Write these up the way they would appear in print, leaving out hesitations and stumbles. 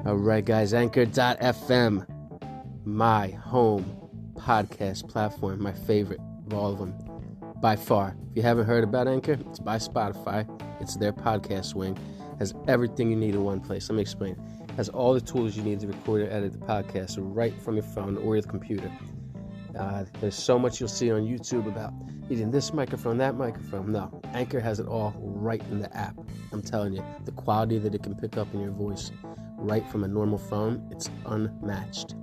All right, guys, Anchor.fm, my home podcast platform, my favorite of all of them, by far. If you haven't heard about Anchor, it's by Spotify. It's their podcast wing. Has everything you need in one place. Let me explain. Has all the tools you need to record and edit the podcast right from your phone or your computer. There's so much you'll see on YouTube about needing this microphone, that microphone. No, Anchor has it all right in the app. I'm telling you, the quality that it can pick up in your voice right from a normal phone, it's unmatched.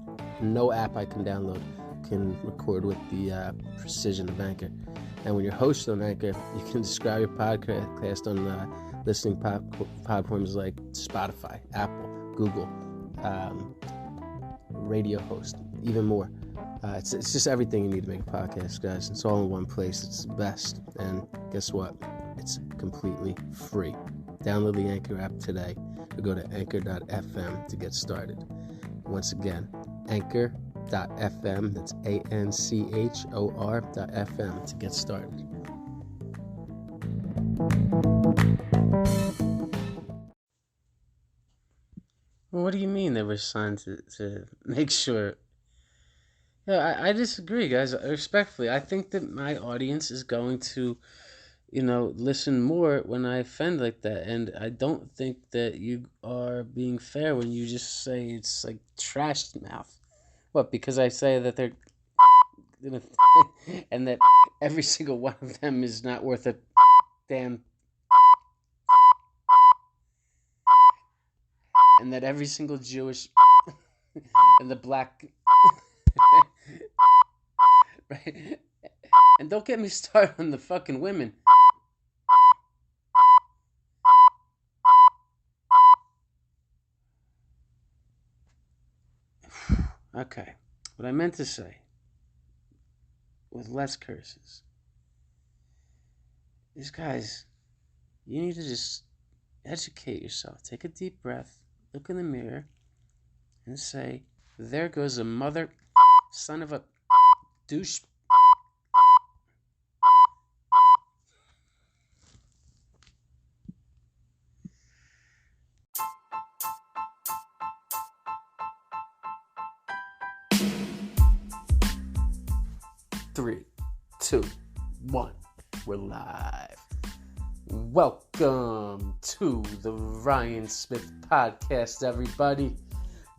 No app I can download can record with the precision of Anchor. And when you're hosting on Anchor, you can describe your podcast on listening platforms like Spotify, Apple, Google, radio host, even more. It's just everything you need to make a podcast, guys. It's all in one place. It's the best. And guess what? It's completely free. Download the Anchor app today or go to anchor.fm to get started. Once again, anchor.fm, that's ANCHOR.fm to get started. Well, what do you mean they were signed to make sure? Yeah, I disagree, guys. Respectfully, I think that my audience is going to, listen more when I offend like that. And I don't think that you are being fair when you just say it's like trash mouth. What, because I say that they're and that every single one of them is not worth a damn, and that every single Jewish and the black right? And don't get me started on the fucking women. Okay. What I meant to say, with less curses, is, guys, you need to just educate yourself. Take a deep breath, look in the mirror, and say, there goes a mother son of a douche. Three, two, one. We're live. Welcome to the Ryan Smith Podcast, everybody.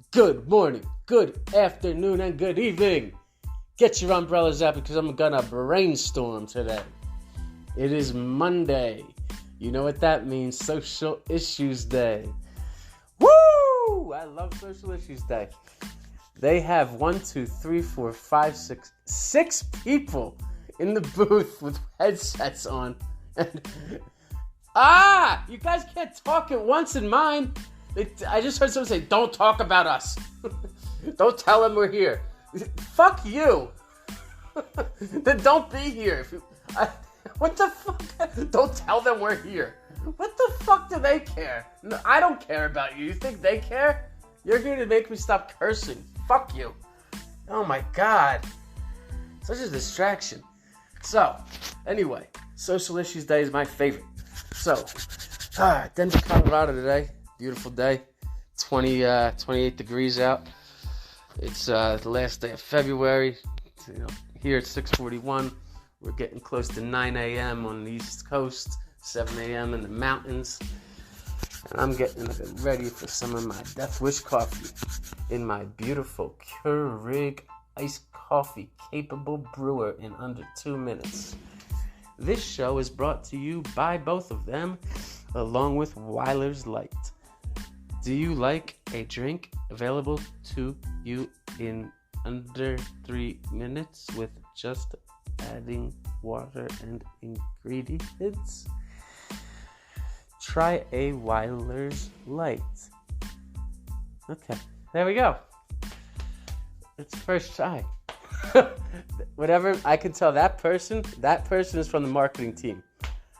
Good morning, good afternoon, and good evening. Get your umbrellas out because I'm gonna brainstorm today. It is Monday. You know what that means, Social Issues Day. Woo! I love Social Issues Day. They have 6 people in the booth with headsets on. And you guys can't talk at once in mine. I just heard someone say, don't talk about us. Don't tell them we're here. Fuck you. Then don't be here. What the fuck? Don't tell them we're here. What the fuck do they care? No, I don't care about you. You think they care? You're here to make me stop cursing. Fuck you. Oh my God. Such a distraction. So, anyway, Social Issues Day is my favorite. So, Denver, Colorado today. Beautiful day. 28 degrees out. It's the last day of February. Here at 6:41. We're getting close to 9 a.m. on the East Coast, 7 a.m. in the mountains. And I'm getting ready for some of my Death Wish coffee in my beautiful Keurig iced coffee capable brewer in under 2 minutes. This show is brought to you by both of them, along with Weiler's Light. Do you like a drink available to you in under 3 minutes with just adding water and ingredients? Try a Weiler's Light. Okay, there we go. It's first try. Whatever, I can tell that person is from the marketing team.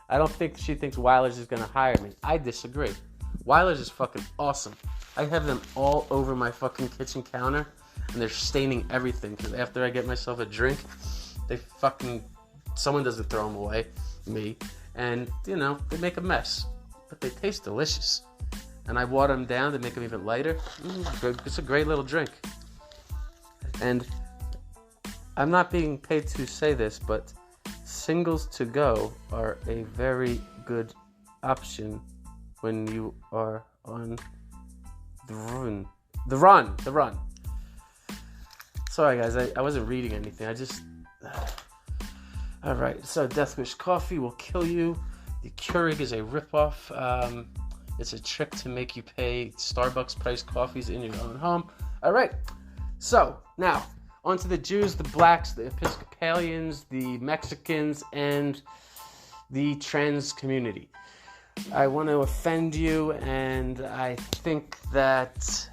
I don't think she thinks Weiler's is going to hire me. I disagree. Weiler's is fucking awesome. I have them all over my fucking kitchen counter, and they're staining everything, because after I get myself a drink, someone doesn't throw them away, me, and, they make a mess. But they taste delicious. and I water them down to make them even lighter. It's a great little drink. And I'm not being paid to say this, but singles to go are a very good option when you are on the run. The run. Sorry, guys, I wasn't reading anything. All right, so Death Wish Coffee will kill you. The Keurig is a ripoff. It's a trick to make you pay Starbucks price coffees in your own home. All right, so now on to the Jews, the blacks, the Episcopalians, the Mexicans, and the trans community. I want to offend you, and I think that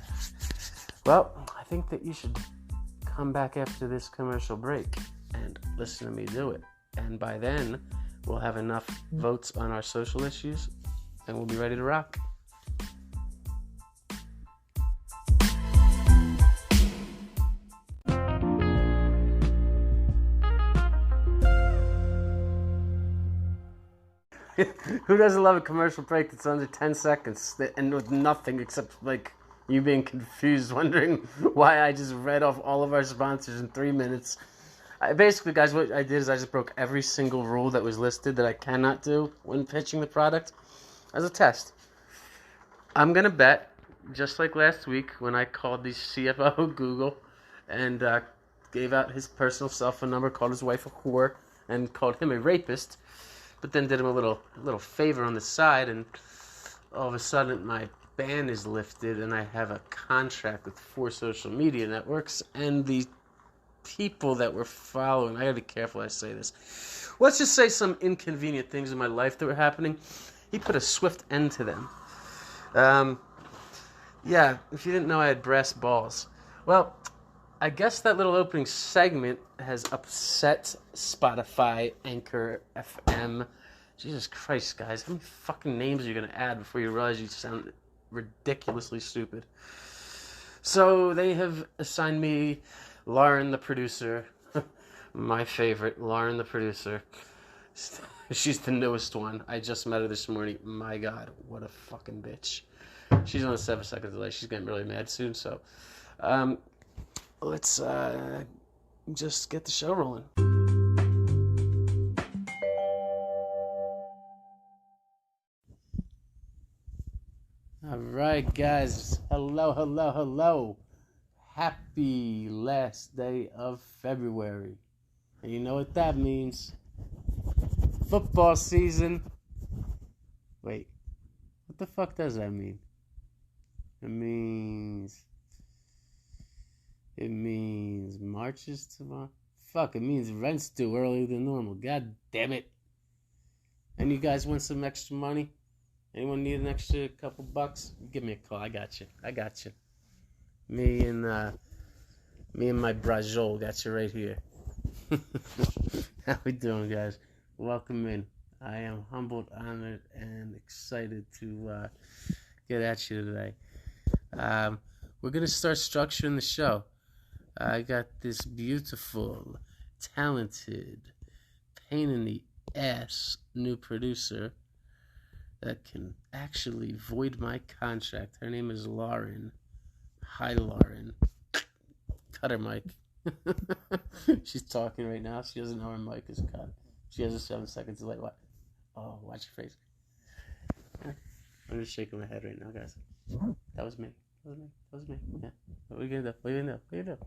you should come back after this commercial break and listen to me do it. And by then, we'll have enough votes on our social issues, and we'll be ready to rock. Who doesn't love a commercial break that's under 10 seconds and with nothing except like you being confused, wondering why I just read off all of our sponsors in 3 minutes? Basically, guys, what I did is I just broke every single rule that was listed that I cannot do when pitching the product as a test. I'm going to bet, just like last week when I called the CFO Google and gave out his personal cell phone number, called his wife a whore, and called him a rapist, but then did him a little favor on the side, and all of a sudden my ban is lifted and I have a contract with 4 social media networks, and the people that were following, I gotta be careful I say this, let's just say some inconvenient things in my life that were happening, he put a swift end to them. Yeah, if you didn't know I had brass balls. Well, I guess that little opening segment has upset Spotify, Anchor, FM. Jesus Christ, guys. How many fucking names are you going to add before you realize you sound ridiculously stupid? So they have assigned me Lauren, the producer. My favorite, Lauren, the producer. She's the newest one. I just met her this morning. My God, what a fucking bitch. She's on a 7-second delay. She's getting really mad soon, so... let's just get the show rolling. All right, guys. Hello. Happy last day of February. And you know what that means. Football season. Wait. What the fuck does that mean? It means March is tomorrow. Fuck, it means rent's due earlier than normal. God damn it. And you guys want some extra money? Anyone need an extra couple bucks? Give me a call. I got you. Me and my brajol got you right here. How we doing, guys? Welcome in. I am humbled, honored, and excited to get at you today. We're going to start structuring the show. I got this beautiful, talented, pain in the ass new producer that can actually void my contract. Her name is Lauren. Hi, Lauren. Cut her mic. She's talking right now. She doesn't know her mic is cut. She has a 7-second delay. What? Oh, watch your face. I'm just shaking my head right now, guys. That was me. Yeah. What are you gonna do?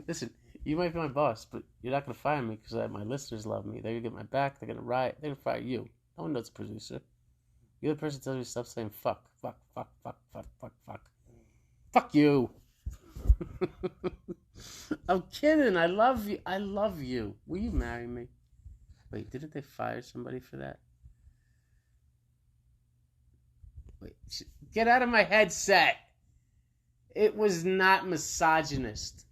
Listen, you might be my boss, but you're not gonna fire me because my listeners love me. They're gonna get my back. They're gonna riot. They're gonna fire you. No one knows the producer. You're the person tells me stop saying fuck. Fuck you. I'm kidding. I love you. Will you marry me? Wait, didn't they fire somebody for that? Wait, get out of my headset. It was not misogynist.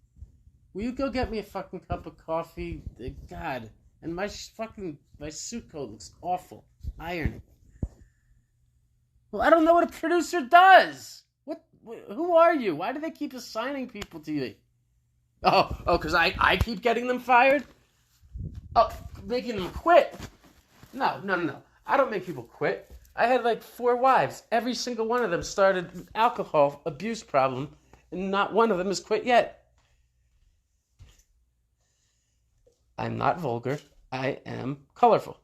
Will you go get me a fucking cup of coffee? God. And my suit coat looks awful. Iron it. Well, I don't know what a producer does. Who are you? Why do they keep assigning people to you? Oh, because I keep getting them fired? Oh, making them quit? No. I don't make people quit. I had like 4 wives. Every single one of them started an alcohol abuse problem, and not one of them has quit yet. I'm not vulgar. I am colorful.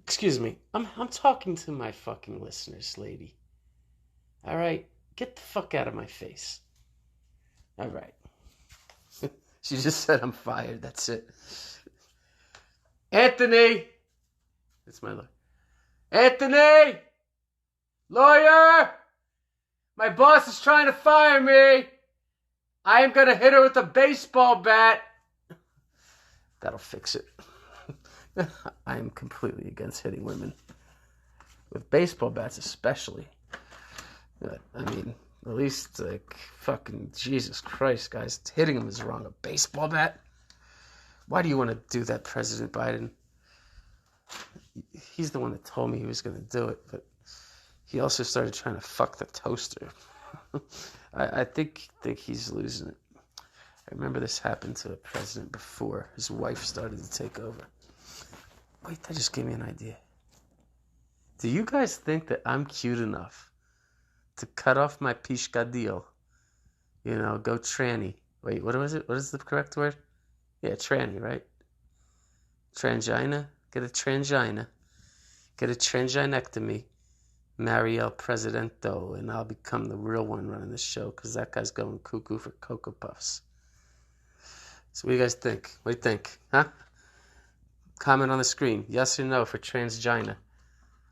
Excuse me. I'm talking to my fucking listeners, lady. All right? Get the fuck out of my face. All right. She just said I'm fired. That's it. Anthony! That's my lawyer. Anthony! Lawyer! My boss is trying to fire me. I am going to hit her with a baseball bat. That'll fix it. I am completely against hitting women. With baseball bats especially. I mean, at least, like, fucking Jesus Christ, guys. Hitting them is wrong. A baseball bat? Why do you want to do that, President Biden? He's the one that told me he was going to do it, but he also started trying to fuck the toaster. I think he's losing it. I remember this happened to a president before. His wife started to take over. Wait, that just gave me an idea. Do you guys think that I'm cute enough to cut off my pishkadil? You know, go tranny. Wait, what was it? What is the correct word? Yeah, tranny, right? Trangina? Get a trangina. Get a tranginectomy. Marry El Presidento, and I'll become the real one running the show, because that guy's going cuckoo for Cocoa Puffs. So what do you guys think? What do you think? Huh? Comment on the screen. Yes or no for transgina.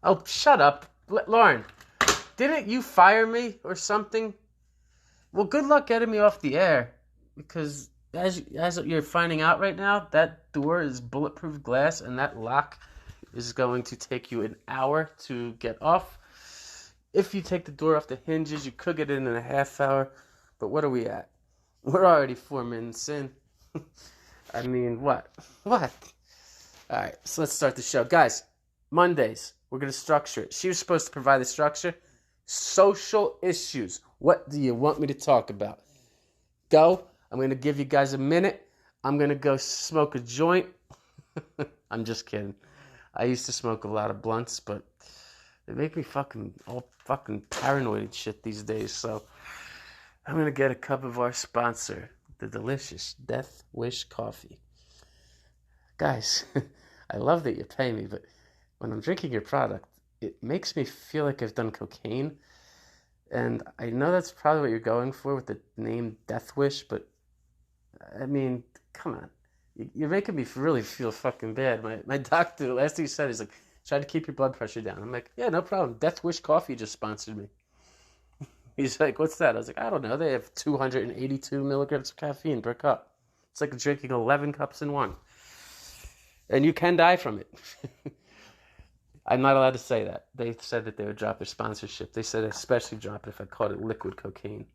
Oh, shut up. Lauren, didn't you fire me or something? Well, good luck getting me off the air, because as you're finding out right now, that door is bulletproof glass, and that lock is going to take you an hour to get off. If you take the door off the hinges, you could get in a half hour. But what are we at? We're already 4 minutes in. I mean, what? What? All right, so let's start the show. Guys, Mondays, we're going to structure it. She was supposed to provide the structure. Social issues. What do you want me to talk about? Go. I'm going to give you guys a minute. I'm going to go smoke a joint. I'm just kidding. I used to smoke a lot of blunts, but they make me all fucking paranoid and shit these days. So I'm going to get a cup of our sponsor, the delicious Death Wish coffee. Guys, I love that you pay me, but when I'm drinking your product, it makes me feel like I've done cocaine. And I know that's probably what you're going for with the name Death Wish, but I mean, come on. You're making me really feel fucking bad. My doctor, the last thing he said is like, try to keep your blood pressure down. I'm like, yeah, no problem. Death Wish Coffee just sponsored me. He's like, what's that? I was like, I don't know. They have 282 milligrams of caffeine per cup. It's like drinking 11 cups in one. And you can die from it. I'm not allowed to say that. They said that they would drop their sponsorship. They said especially drop it if I called it liquid cocaine.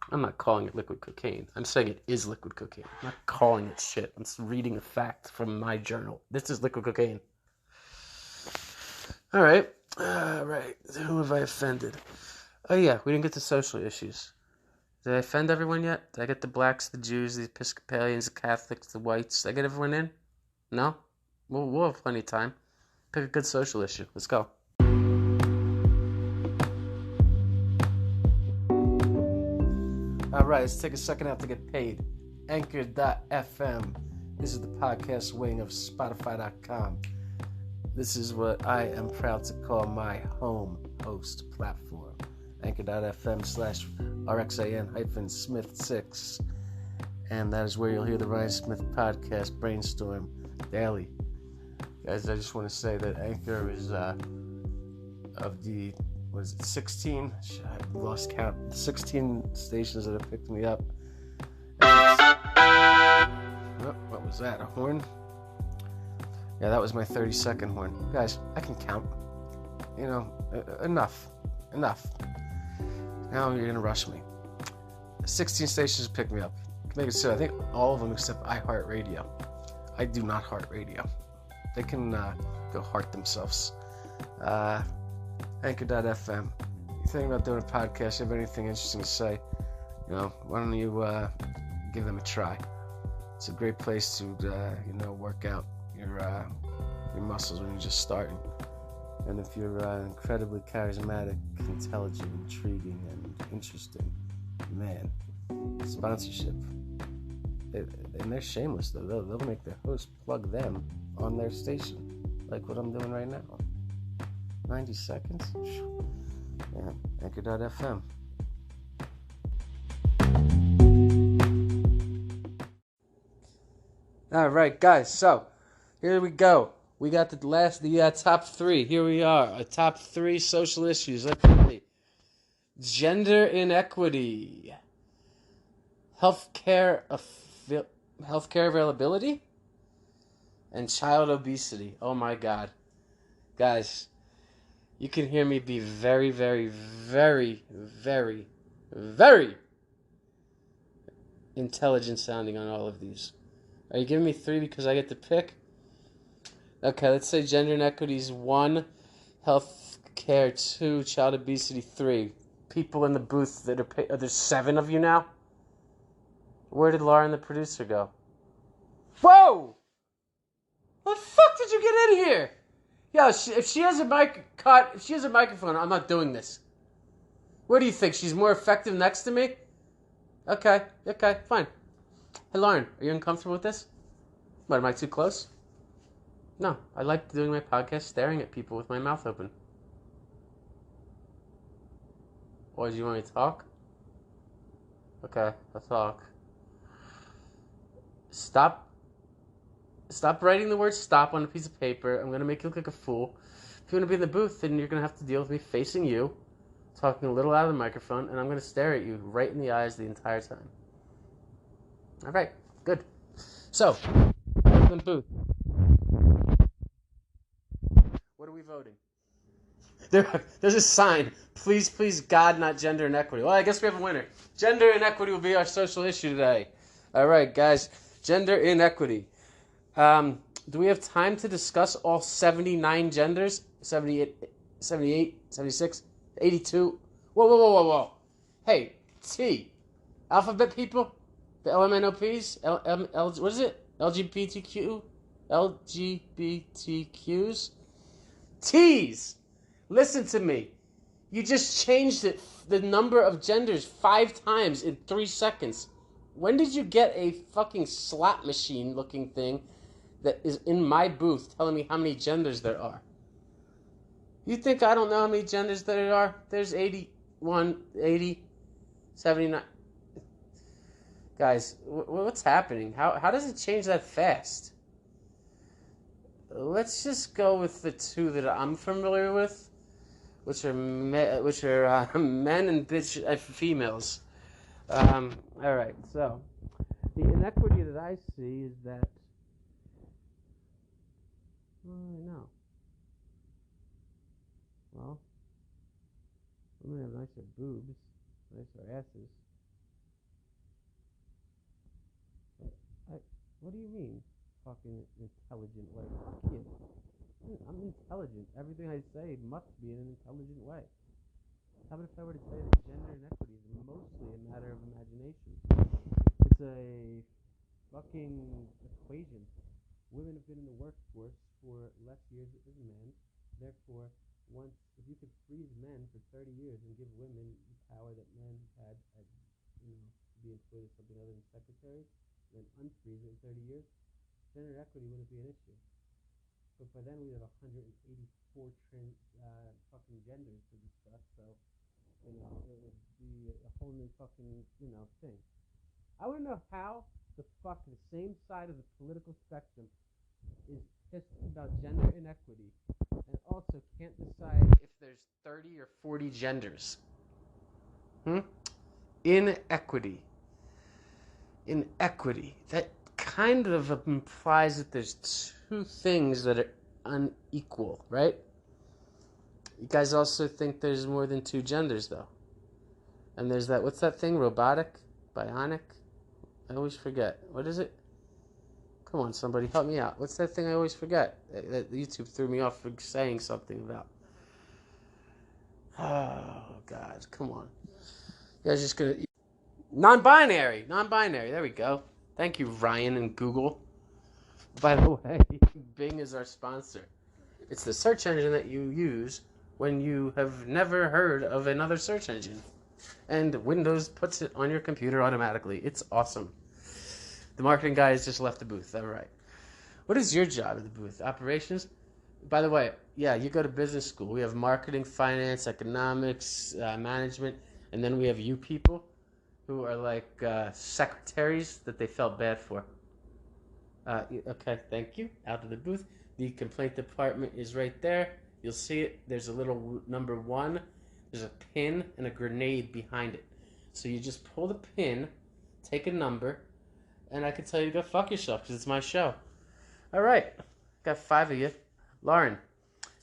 I'm not calling it liquid cocaine. I'm saying it is liquid cocaine. I'm not calling it shit. I'm just reading a fact from my journal. This is liquid cocaine. All right. Who have I offended? Oh, yeah. We didn't get to social issues. Did I offend everyone yet? Did I get the blacks, the Jews, the Episcopalians, the Catholics, the whites? Did I get everyone in? No? We'll have plenty of time. Pick a good social issue. Let's go. All right, let's take a second out to get paid. Anchor.fm. This is the podcast wing of Spotify.com. This is what I am proud to call my home host platform. Anchor.fm/Rxan-Smith6. And that is where you'll hear the Ryan Smith podcast, Brainstorm, daily. Guys, I just want to say that Anchor is of the, 16? I've lost count. 16 stations that have picked me up. What was that? A horn? Yeah, that was my 30-second horn. Guys, I can count. You know, enough. Now you're going to rush me. 16 stations picked me up. Make it so, I think all of them except iHeartRadio. I do not heart radio. They can go heart themselves. Anchor.fm. You think about doing a podcast, you have anything interesting to say, why don't you give them a try. It's a great place to, work out your muscles when you're just starting. And if you're incredibly charismatic, intelligent, intriguing, and interesting, man, sponsorship. And they're shameless, though. They'll make their host plug them on their station, like what I'm doing right now. 90 seconds? Yeah, Anchor.fm. All right, guys, so here we go. We got the top three. Here we are, top three social issues. Let's see. Gender inequity. Healthcare availability. And child obesity. Oh my God. Guys, you can hear me be very, very, very, very, very intelligent sounding on all of these. Are you giving me 3 because I get to pick? Okay, let's say gender inequity is 1, health care 2, child obesity 3. People in the booth that are there's 7 of you now? Where did Lauren, the producer, go? Whoa! What the fuck did you get in here? Yo, if she has a microphone, I'm not doing this. What do you think? She's more effective next to me? Okay, fine. Hey, Lauren, are you uncomfortable with this? What, am I too close? No, I like doing my podcast staring at people with my mouth open. Or do you want me to talk? Okay, I'll talk. Stop writing the word stop on a piece of paper. I'm going to make you look like a fool. If you want to be in the booth, then you're going to have to deal with me facing you, talking a little out of the microphone, and I'm going to stare at you right in the eyes the entire time. All right, good. So, in the booth. What are we voting? There's a sign. Please, please, God, not gender inequity. Well, I guess we have a winner. Gender inequity will be our social issue today. All right, guys. Gender inequity. Do we have time to discuss all 79 genders? 78, 76, 82? Whoa. Hey, T. Alphabet people? The LMNOPs? What is it? LGBTQs? T's. Listen to me. You just changed the number of genders 5 times in 3 seconds. When did you get a fucking slot machine looking thing that is in my booth telling me how many genders there are? You think I don't know how many genders there are? There's 81, 80, 79. Guys, what's happening? How does it change that fast? Let's just go with the 2 that I'm familiar with, which are men and females. All right. So the inequity that I see is that. No. Well, women have nicer boobs, nicer asses. What do you mean? Fucking intelligent way. Fuck you. I'm intelligent. Everything I say must be in an intelligent way. How about if I were to say that gender inequity is mostly a matter of imagination? It's a fucking equation. Women have been in the workforce for less years than men. Therefore, if you could freeze men for 30 years and give women the power that men had, to be employed as something other than secretaries, then unfreeze it in 30 years, gender equity wouldn't be an issue. But by then we have 184 fucking genders to discuss, so it would be a whole new fucking thing. I want to know how the fuck the same side of the political spectrum is pissed about gender inequity and also can't decide if there's 30 or 40 genders. Inequity. That kind of implies that there's 2 things that are unequal, right? You guys also think there's more than 2 genders, though. And there's that, what's that thing? Robotic? Bionic? I always forget. What is it? Come on, somebody, help me out. What's that thing I always forget? That YouTube threw me off for saying something about. Oh, God, come on. You guys just gonna... Non-binary. There we go. Thank you, Ryan and Google. By the way, Bing is our sponsor. It's the search engine that you use when you have never heard of another search engine. And Windows puts it on your computer automatically. It's awesome. The marketing guy has just left the booth. All right. What is your job at the booth? Operations? By the way, yeah, you go to business school. We have marketing, finance, economics, management, and then we have you people who are like secretaries that they felt bad for. Okay, thank you. Out of the booth. The complaint department is right there. You'll see it. There's a little number 1. There's a pin and a grenade behind it. So you just pull the pin, take a number, and I can tell you to go fuck yourself because it's my show. All right. Got 5 of you. Lauren,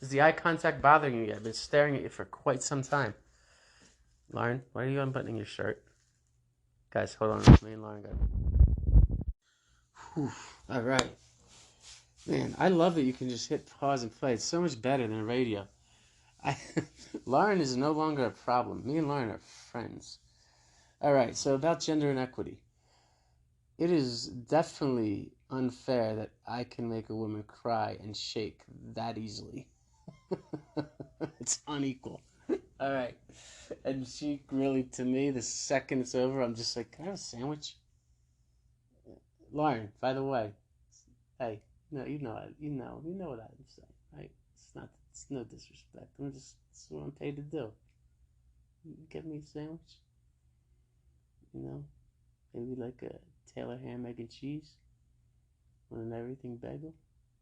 is the eye contact bothering you yet? I've been staring at you for quite some time. Lauren, why are you unbuttoning your shirt? Guys, hold on. Me and Lauren got... Whew. All right. Man, I love that you can just hit pause and play. It's so much better than radio. Lauren is no longer a problem. Me and Lauren are friends. All right, so about gender inequity. It is definitely unfair that I can make a woman cry and shake that easily. It's unequal. All right. And she really, to me, the second it's over, I'm just like, can I have a sandwich? Lauren, by the way, hey, no, you know what I'm saying, right? It's no disrespect. It's what I'm paid to do. Get me a sandwich. Maybe like a Taylor ham, egg, and cheese on an everything bagel.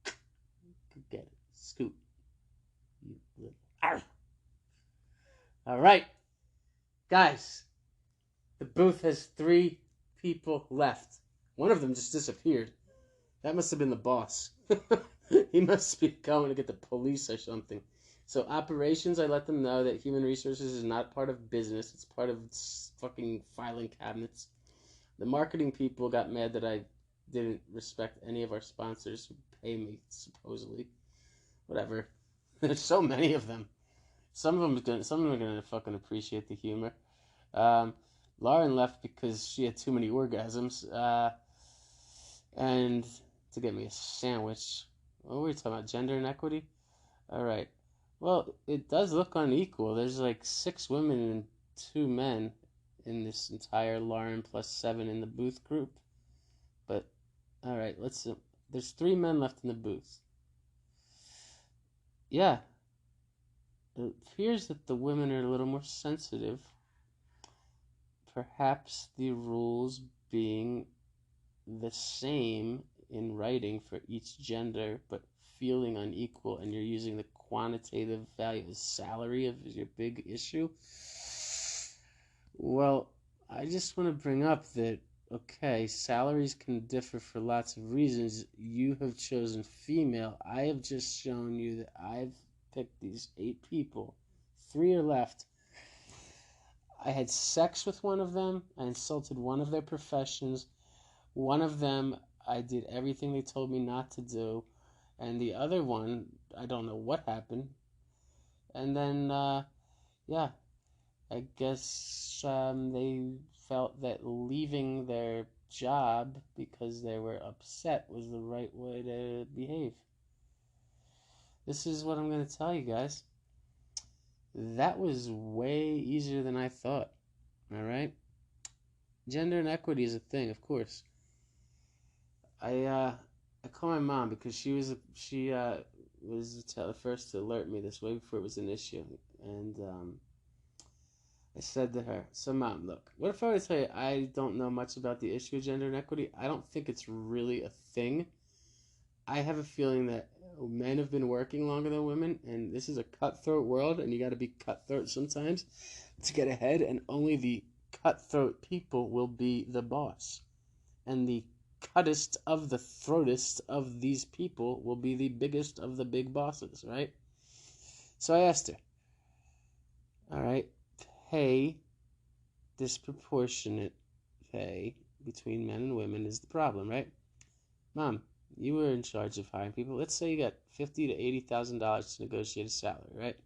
Could get it. Scoot. You little. Arr! All right, guys. The booth has 3 people left. One of them just disappeared. That must have been the boss. He must be going to get the police or something. So operations, I let them know that human resources is not part of business. It's part of fucking filing cabinets. The marketing people got mad that I didn't respect any of our sponsors who pay me, supposedly. Whatever. There's so many of them. Some of them are gonna fucking appreciate the humor. Lauren left because she had too many orgasms. And to get me a sandwich. What were we talking about? Gender inequity? All right. Well, it does look unequal. There's like 6 women and 2 men in this entire Lauren plus 7 in the booth group. But, all right, there's 3 men left in the booth. Yeah. It appears that the women are a little more sensitive. Perhaps the rules being the same in writing for each gender, but feeling unequal, and you're using the quantitative value of salary of your big issue. Well, I just want to bring up that, okay, salaries can differ for lots of reasons. You have chosen female. I have just shown you that I've picked these 8 people. 3 are left. I had sex with one of them. I insulted one of their professions. One of them, I did everything they told me not to do. And the other one, I don't know what happened. And then, yeah, I guess they felt that leaving their job because they were upset was the right way to behave. This is what I'm going to tell you guys. That was way easier than I thought. All right? Gender inequity is a thing, of course. I call my mom because she was the first to alert me this way before it was an issue. And I said to her, so Mom, look, what if I were to tell you I don't know much about the issue of gender inequity? I don't think it's really a thing. I have a feeling that men have been working longer than women, and this is a cutthroat world, and you got to be cutthroat sometimes to get ahead, and only the cutthroat people will be the boss. And the cuttest of the throatest of these people will be the biggest of the big bosses, right? So I asked her, all right, pay, disproportionate pay between men and women is the problem, right? Mom, you were in charge of hiring people. Let's say you got $50,000 to $80,000 to negotiate a salary, right?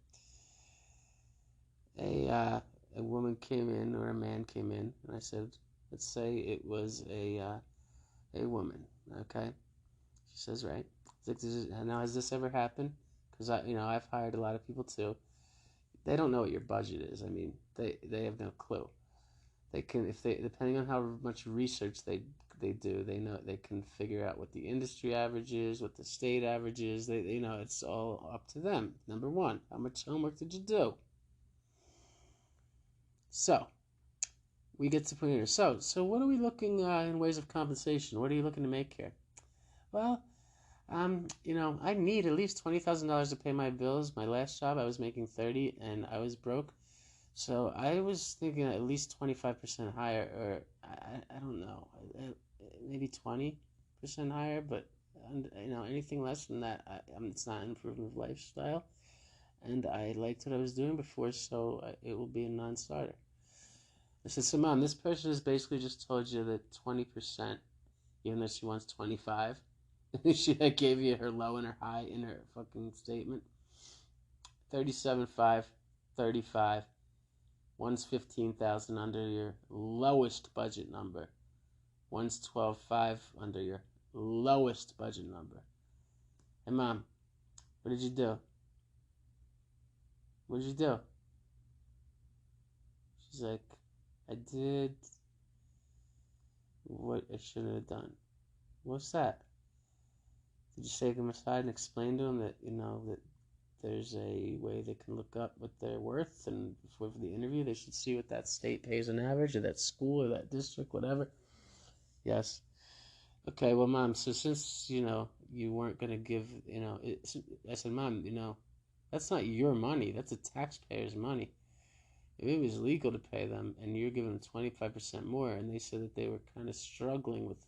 A woman came in or a man came in, and I said, let's say it was a woman, okay? She says, right. Now, has this ever happened? because I've hired a lot of people too. They don't know what your budget is. I mean, they have no clue. They can, if they, depending on how much research they do, they can figure out what the industry average is, what the state average is. It's all up to them. Number one, how much homework did you do? So we get to put here. So what are we looking in ways of compensation? What are you looking to make here? Well, I need at least $20,000 to pay my bills. My last job, I was making 30, and I was broke. So I was thinking at least 25% higher, or I don't know, maybe 20% higher. But anything less than that, it's not an improvement of lifestyle. And I liked what I was doing before, so it will be a non-starter. I said, so Mom, this person has basically just told you that 20%, even though she wants 25. She gave you her low and her high in her fucking statement. 37.5, 35. One's 15,000 under your lowest budget number. One's 12.5 under your lowest budget number. Hey Mom, what did you do? What did you do? She's like, I did what I shouldn't have done. What's that? Did you take them aside and explain to them that, that there's a way they can look up what they're worth, and for the interview they should see what that state pays on average, or that school, or that district, whatever? Yes. Okay, well, Mom, so since, you weren't going to give, I said, Mom, that's not your money. That's a taxpayer's money. If it was legal to pay them and you're giving them 25% more, and they said that they were kind of struggling with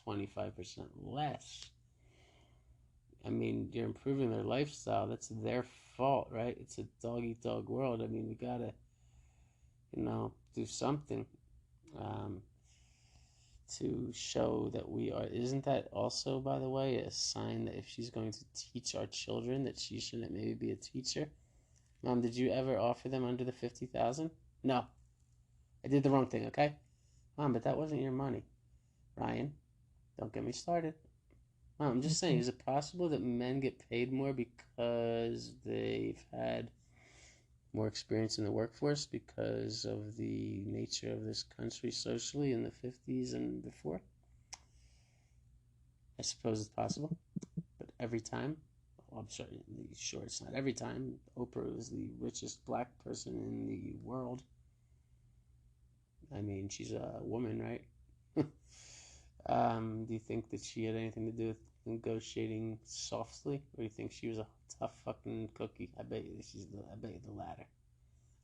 25% less, I mean, you're improving their lifestyle. That's their fault, right? It's a dog-eat-dog world. I mean, we gotta, do something to show that we are. Isn't that also, by the way, a sign that if she's going to teach our children, that she shouldn't maybe be a teacher? Mom, did you ever offer them under the 50,000? No. I did the wrong thing, okay? Mom, but that wasn't your money. Ryan, don't get me started. Mom, I'm just saying, is it possible that men get paid more because they've had more experience in the workforce because of the nature of this country socially in the 50s and before? I suppose it's possible. But every time, well, I'm sure it's not every time. Oprah is the richest black person in the world. I mean, she's a woman, right? Do you think that she had anything to do with negotiating softly, or do you think she was a tough fucking cookie? I bet you the latter.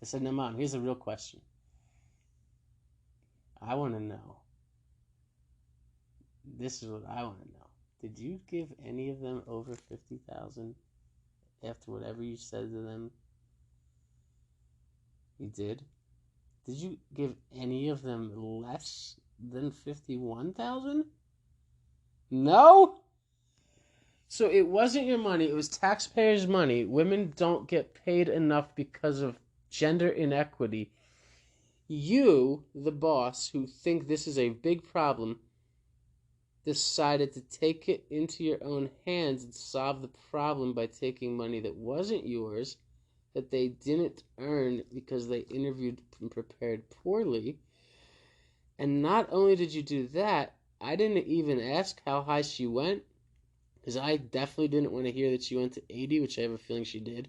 I said, no, Mom, here's a real question. I want to know. This is what I want to know. Did you give any of them over 50,000 after whatever you said to them? You did? Did you give any of them less than 51,000? No? So it wasn't your money, it was taxpayers' money. Women don't get paid enough because of gender inequity. You, the boss, who think this is a big problem, decided to take it into your own hands and solve the problem by taking money that wasn't yours, that they didn't earn because they interviewed and prepared poorly. And not only did you do that, I didn't even ask how high she went, because I definitely didn't want to hear that she went to 80, which I have a feeling she did.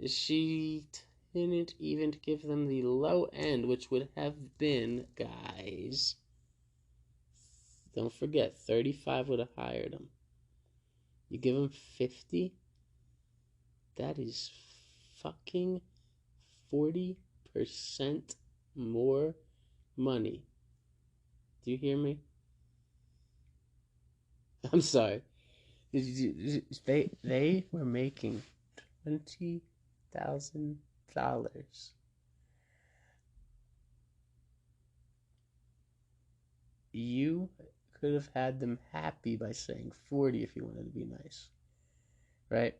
She didn't even give them the low end, which would have been, guys, don't forget, 35 would have hired them. You give them 50, that is fucking 40% more money. Do you hear me? I'm sorry. They were making $20,000. You could have had them happy by saying 40 if you wanted to be nice, right?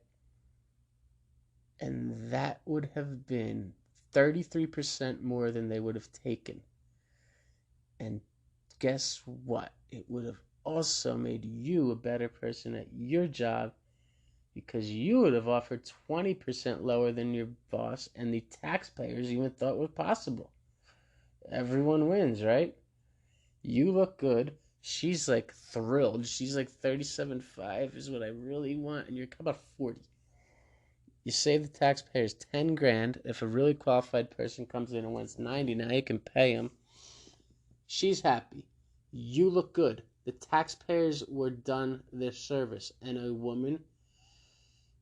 And that would have been 33% more than they would have taken. And guess what? It would have also made you a better person at your job, because you would have offered 20% lower than your boss, and the taxpayers even thought was possible. Everyone wins, right? You look good. She's like thrilled. She's like 37.5 is what I really want, and you're about 40. You save the taxpayers 10 grand. If a really qualified person comes in and wants 90, now you can pay them. She's happy. You look good. The taxpayers were done their service, and a woman,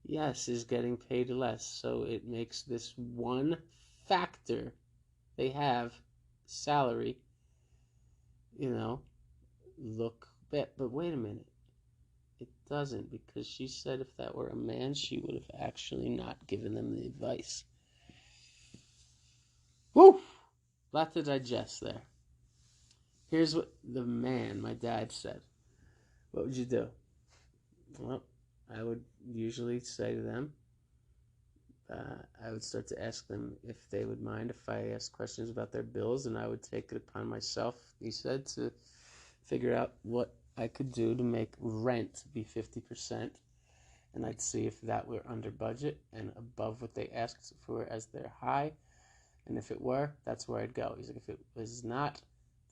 yes, is getting paid less. So it makes this one factor they have, salary, look bad. But wait a minute. It doesn't, because she said if that were a man, she would have actually not given them the advice. Woo! Lot to digest there. Here's what the man, my dad, said. What would you do? Well, I would usually say to them, I would start to ask them if they would mind if I asked questions about their bills, and I would take it upon myself, he said, to figure out what I could do to make rent be 50%, and I'd see if that were under budget and above what they asked for as their high, and if it were, that's where I'd go. He's like, if it was not,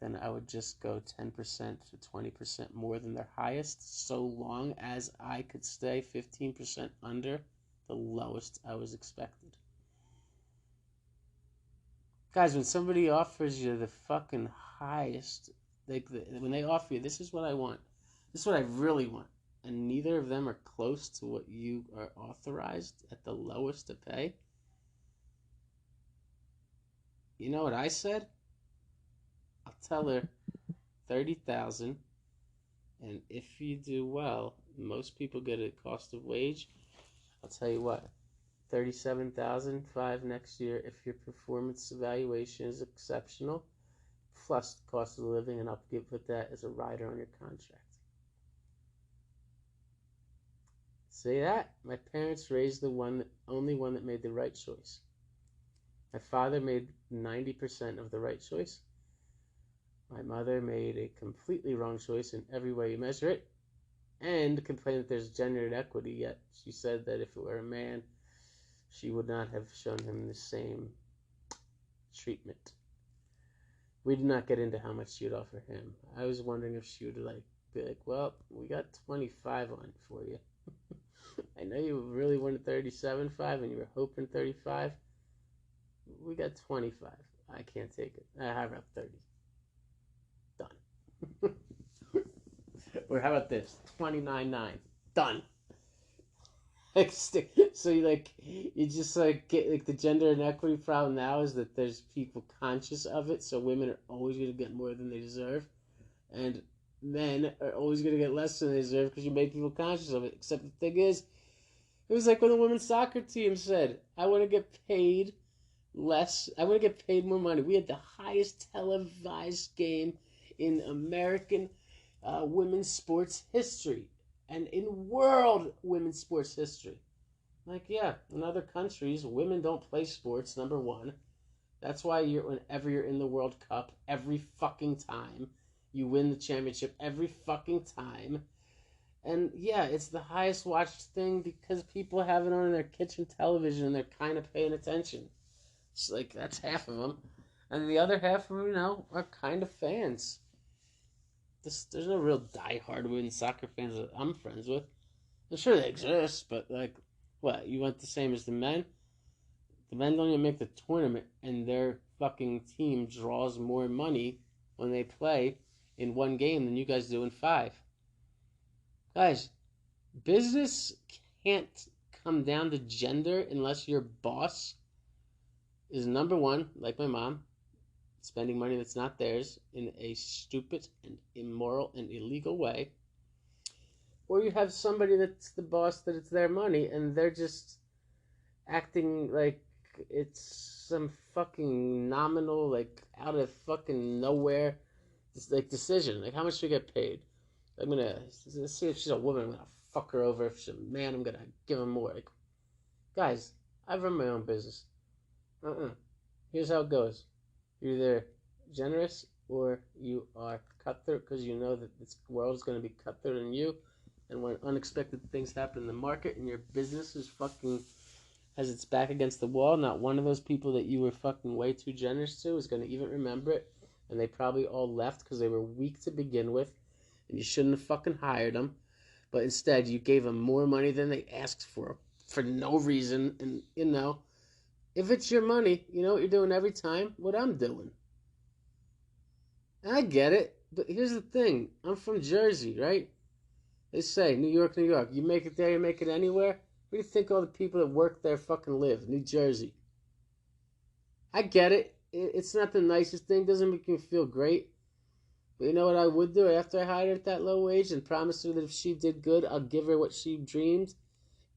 then I would just go 10% to 20% more than their highest, so long as I could stay 15% under the lowest I was expected. Guys, when somebody offers you the fucking highest, when they offer you, this is what I want, this is what I really want, and neither of them are close to what you are authorized at the lowest to pay, you know what I said? I'll tell her 30,000, and if you do well, most people get a cost of wage. I'll tell you what, 37,005 next year if your performance evaluation is exceptional, plus the cost of living, and I'll put that as a rider on your contract. See that? My parents raised the only one that made the right choice. My father made 90% of the right choice. My mother made a completely wrong choice in every way you measure it, and complained that there's gender inequity, yet she said that if it were a man, she would not have shown him the same treatment. We did not get into how much she would offer him. I was wondering if she would be like, well, we got 25 on for you. I know you really wanted 37.5 and you were hoping 35. We got 25. I can't take it. I have 30. Done. Or how about this? 29.9. Done. So you just get the gender inequity problem now is that there's people conscious of it, so women are always going to get more than they deserve, and men are always going to get less than they deserve because you make people conscious of it. Except the thing is, it was like when the women's soccer team said, I want to get paid less, I want to get paid more money. We had the highest televised game in American women's sports history, and in world women's sports history. Yeah, in other countries, women don't play sports, number one. That's why whenever you're in the World Cup, every fucking time, you win the championship every fucking time. And yeah, it's the highest watched thing because people have it on their kitchen television and they're kind of paying attention. It's that's half of them. And the other half of them, are kind of fans. There's no real diehard women's soccer fans that I'm friends with. I'm sure they exist, but what? You want the same as the men? The men don't even make the tournament, and their fucking team draws more money when they play in one game than you guys do in 5. Guys, business can't come down to gender unless your boss is number one, like my mom, spending money that's not theirs in a stupid and immoral and illegal way, or you have somebody that's the boss that it's their money and they're just acting like it's some fucking nominal, out of fucking nowhere, decision. How much do you get paid? Let's see if she's a woman, I'm gonna fuck her over. If she's a man, I'm gonna give him more. Guys, I run my own business. Here's how it goes. You're either generous or you are cutthroat because you know that this world is going to be cutthroat in you. And when unexpected things happen in the market and your business is fucking has its back against the wall, not one of those people that you were fucking way too generous to is going to even remember it. And they probably all left because they were weak to begin with. And you shouldn't have fucking hired them. But instead, you gave them more money than they asked for no reason. And, you know, if it's your money, you know what you're doing every time? What I'm doing. I get it. But here's the thing. I'm from Jersey, right? They say, New York, New York. You make it there, you make it anywhere. Where do you think all the people that work there fucking live? New Jersey. I get it. It's not the nicest thing. Doesn't make me feel great. But you know what I would do after I hired her at that low wage and promised her that if she did good, I'll give her what she dreamed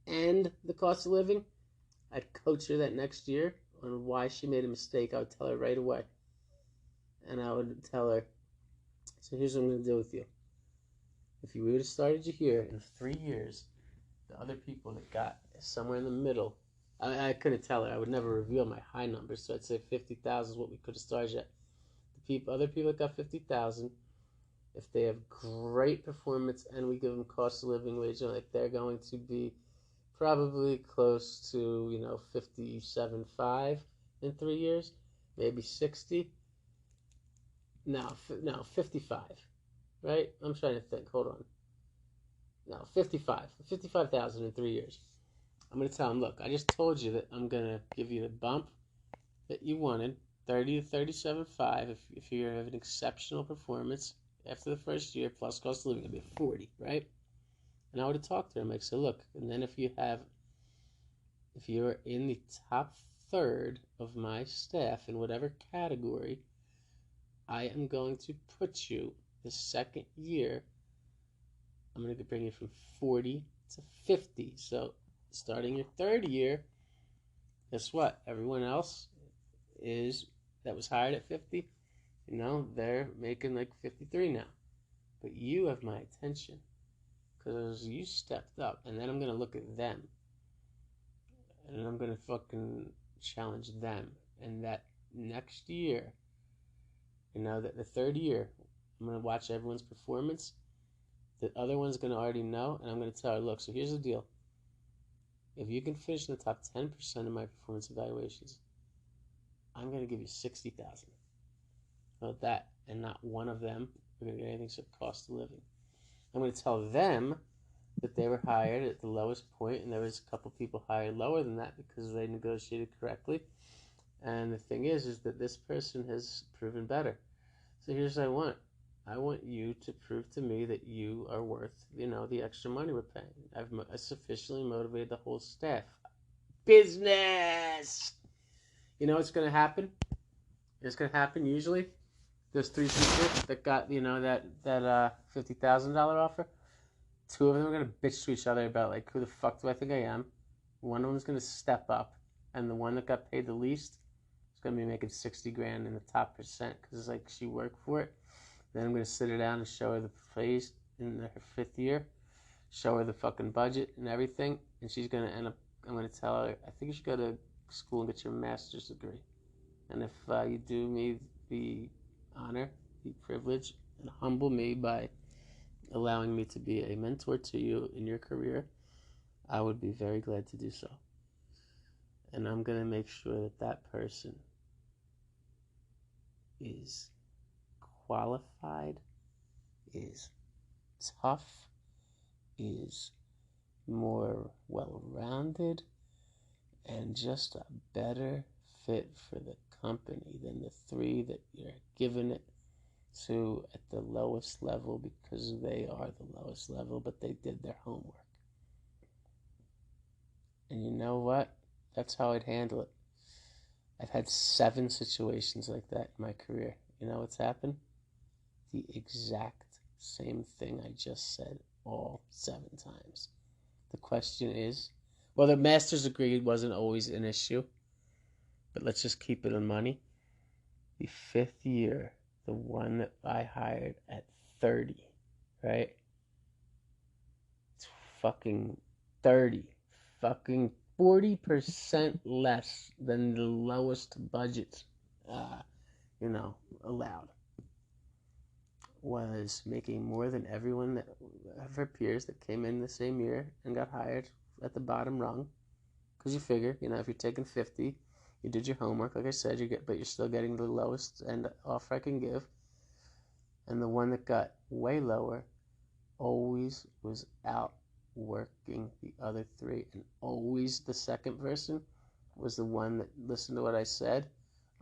and the cost of living? I'd coach her that next year on why she made a mistake. I would tell her right away. And I would tell her, so here's what I'm going to do with you. If you would have started you here in 3 years, the other people that got somewhere in the middle, I couldn't tell her. I would never reveal my high numbers, so I'd say 50,000 is what we could have started at. Other people that got 50,000, if they have great performance and we give them cost of living wage, like they're going to be probably close to 57.5 in 3 years, maybe 60. No, 55, right? I'm trying to think. Hold on. No, 55,000 in 3 years. I'm gonna tell them, look, I just told you that I'm gonna give you the bump that you wanted. 30 to 37.5 if you have an exceptional performance after the first year plus cost of living, it'll be 40, right? And I would have talked to her and like, so look, and then if you're in the top third of my staff in whatever category, I am going to put you the second year, I'm going to bring you from 40 to 50. So starting your third year, guess what? Everyone else that was hired at 50, they're making like 53 now. But you have my attention because you stepped up. And then I'm going to look at them. And I'm going to fucking challenge them. And that next year, that the third year, I'm going to watch everyone's performance. The other one's going to already know. And I'm going to tell her, look, so here's the deal. If you can finish in the top 10% of my performance evaluations, I'm going to give you 60,000. About that, and not one of them are going to get anything except cost of living. I'm going to tell them that they were hired at the lowest point, and there was a couple people hired lower than that because they negotiated correctly. And the thing is that this person has proven better. So here's what I want. I want you to prove to me that you are worth, the extra money we're paying. I've sufficiently motivated the whole staff. Business! You know what's going to happen? It's going to happen usually. Those 3 people that got, that $50,000 offer, 2 of them are going to bitch to each other about, like, who the fuck do I think I am? One of them's going to step up, and the one that got paid the least is going to be making 60 grand in the top percent because it's like she worked for it. Then I'm going to sit her down and show her the plays in her 5th year, show her the fucking budget and everything, and she's going to end up, I'm going to tell her, I think you should go to school and get your master's degree. And if you do me the honor, the privilege, and humble me by allowing me to be a mentor to you in your career, I would be very glad to do so. And I'm going to make sure that that person is qualified, is tough, is more well-rounded, and just a better fit for the company than the 3 that you're giving it to at the lowest level because they are the lowest level, but they did their homework. And you know what? That's how I'd handle it. I've had 7 situations like that in my career. You know what's happened? The exact same thing I just said all 7 times. The question is, well, the master's degree wasn't always an issue, but let's just keep it on money. The 5th year, the one that I hired at 30, right? It's fucking 30. Fucking 40% less than the lowest budget, allowed. was making more than everyone of her peers that came in the same year and got hired at the bottom rung. Because you figure, if you're taking 50, you did your homework, like I said, but you're still getting the lowest end offer I can give. And the one that got way lower always was outworking the other three, and always the second person was the one that listened to what I said,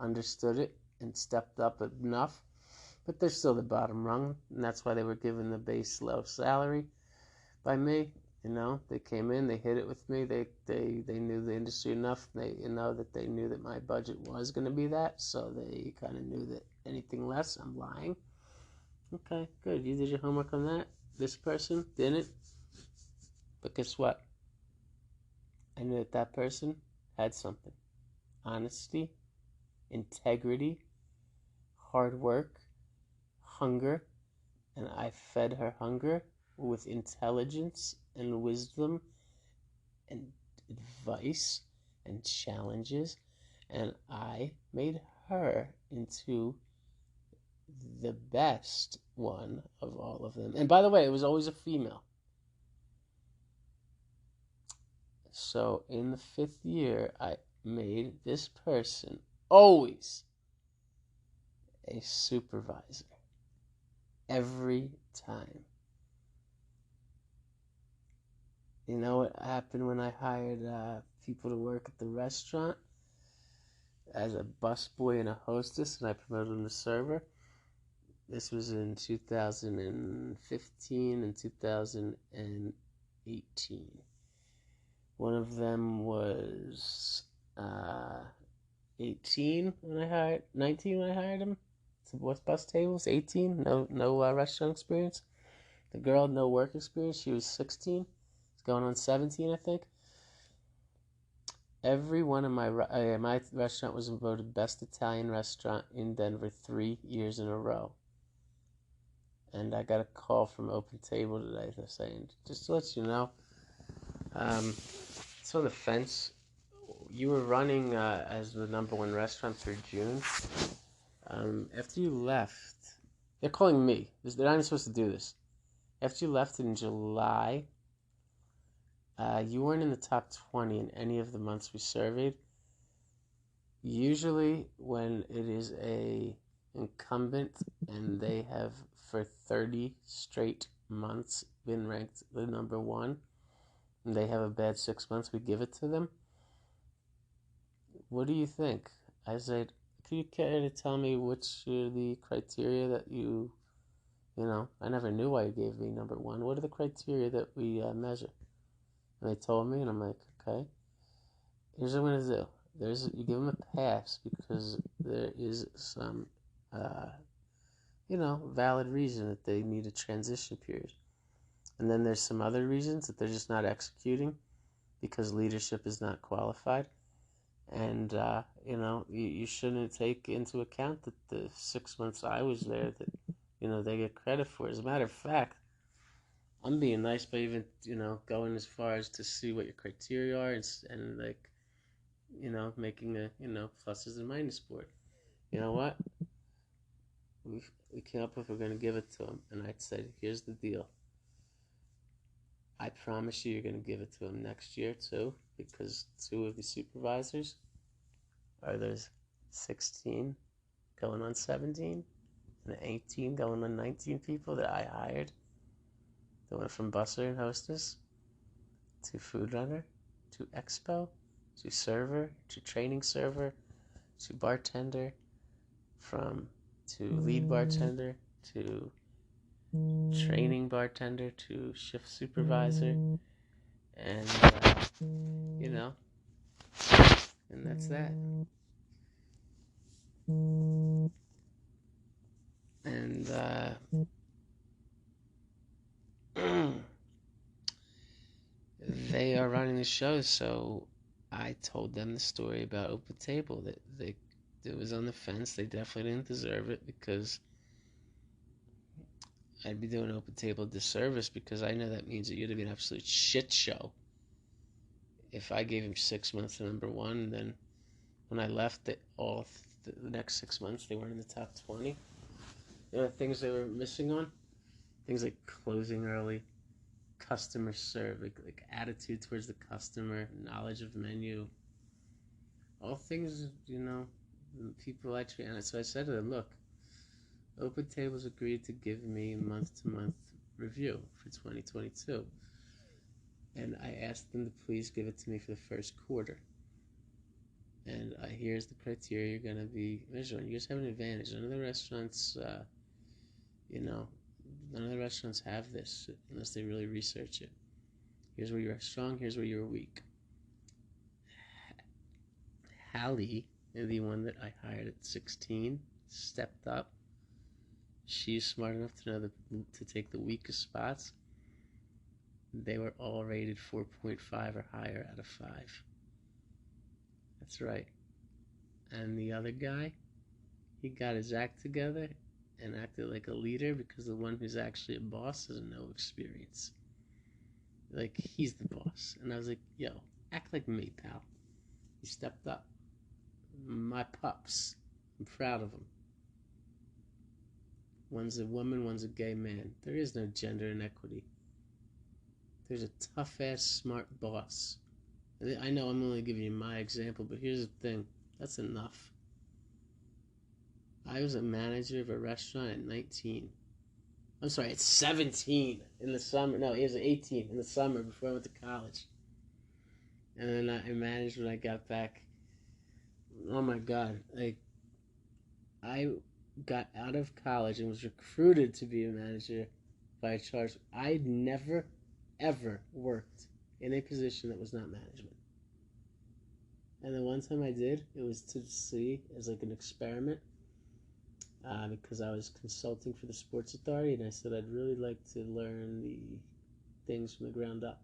understood it, and stepped up enough. But they're still the bottom rung, and that's why they were given the base low salary by me. They came in, they hit it with me. They knew the industry enough. That they knew that my budget was going to be that, so they kind of knew that anything less, I'm lying. Okay, good. You did your homework on that. This person didn't. But guess what? I knew that person had something. Honesty, integrity, hard work, hunger, and I fed her hunger with intelligence and wisdom and advice and challenges, and I made her into the best one of all of them. And by the way, it was always a female. So in the 5th year, I made this person always a supervisor. Every time. You know what happened when I hired people to work at the restaurant as a busboy and a hostess, and I promoted them to server? This was in 2015 and 2018. One of them was 19 when I hired him. What's bus tables? 18. No restaurant experience. The girl, no work experience. She was 16. It's going on 17, I think. Every one of my restaurant was voted best Italian restaurant in Denver 3 years in a row. And I got a call from Open Table today. They're saying, just to let you know, it's on the fence. You were running as the #1 restaurant through June. After you left, they're calling me. They're not even supposed to do this. After you left in July, you weren't in the top 20 in any of the months we surveyed. Usually when it is a incumbent and they have for 30 straight months been ranked the #1, and they have a bad 6 months, we give it to them. What do you think? I said, could you care to tell me which are the criteria that I never knew why you gave me #1. What are the criteria that we measure? And they told me, and I'm like, okay. Here's what I'm going to do. You give them a pass because there is some, valid reason that they need a transition period. And then there's some other reasons that they're just not executing because leadership is not qualified. And, you shouldn't take into account that the 6 months I was there that, they get credit for. As a matter of fact, I'm being nice by even, going as far as to see what your criteria are and making a, pluses and minus board. You know what? We came up with we're going to give it to them. And I said, here's the deal. I promise you're going to give it to them next year, too, because 2 of the supervisors are those 16 going on 17 and the 18 going on 19 people that I hired. They went from busser and hostess to food runner to expo to server to training server to bartender to lead bartender to training bartender to shift supervisor, and and that's that. And they are running the show, so I told them the story about Open Table, that it was on the fence. They definitely didn't deserve it because I'd be doing Open Table a disservice, because I know that means that you'd be an absolute shit show. If I gave him 6 months to #1, then when I left, the next 6 months they weren't in the top 20. things they were missing on? Things like closing early, customer service, like attitude towards the customer, knowledge of menu, all things, people actually. And so I said to them, look, Open Tables agreed to give me a month-to-month review for 2022. And I asked them to please give it to me for the first quarter. And here's the criteria you're going to be measuring. You guys have an advantage. None of the restaurants, none of the restaurants have this unless they really research it. Here's where you're strong, here's where you're weak. Hallie, the one that I hired at 16, stepped up. She's smart enough to know to take the weakest spots. They were all rated 4.5 or higher out of 5. That's right. And the other guy, he got his act together and acted like a leader because the one who's actually a boss has no experience. Like, he's the boss. And I was like, yo, act like me, pal. He stepped up. My pups. I'm proud of them. One's a woman, one's a gay man. There is no gender inequity. There's a tough-ass, smart boss. I know I'm only giving you my example, but here's the thing. That's enough. I was a manager of a restaurant at 19. I'm sorry, at 17 in the summer. No, he was 18 in the summer before I went to college. And then I managed when I got back. Oh my God. I got out of college and was recruited to be a manager by a charge. I never, ever worked in a position that was not management. And the one time I did, it was to see as like an experiment because I was consulting for the Sports Authority, and I said I'd really like to learn the things from the ground up.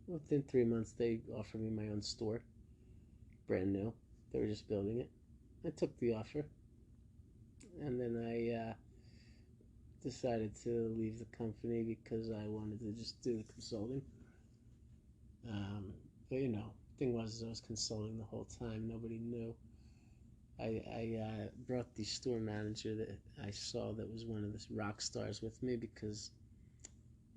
Within 3 months, they offered me my own store, brand new. They were just building it. I took the offer, and then I decided to leave the company because I wanted to just do the consulting. But thing was I was consulting the whole time. Nobody knew. I brought the store manager that I saw that was one of the rock stars with me because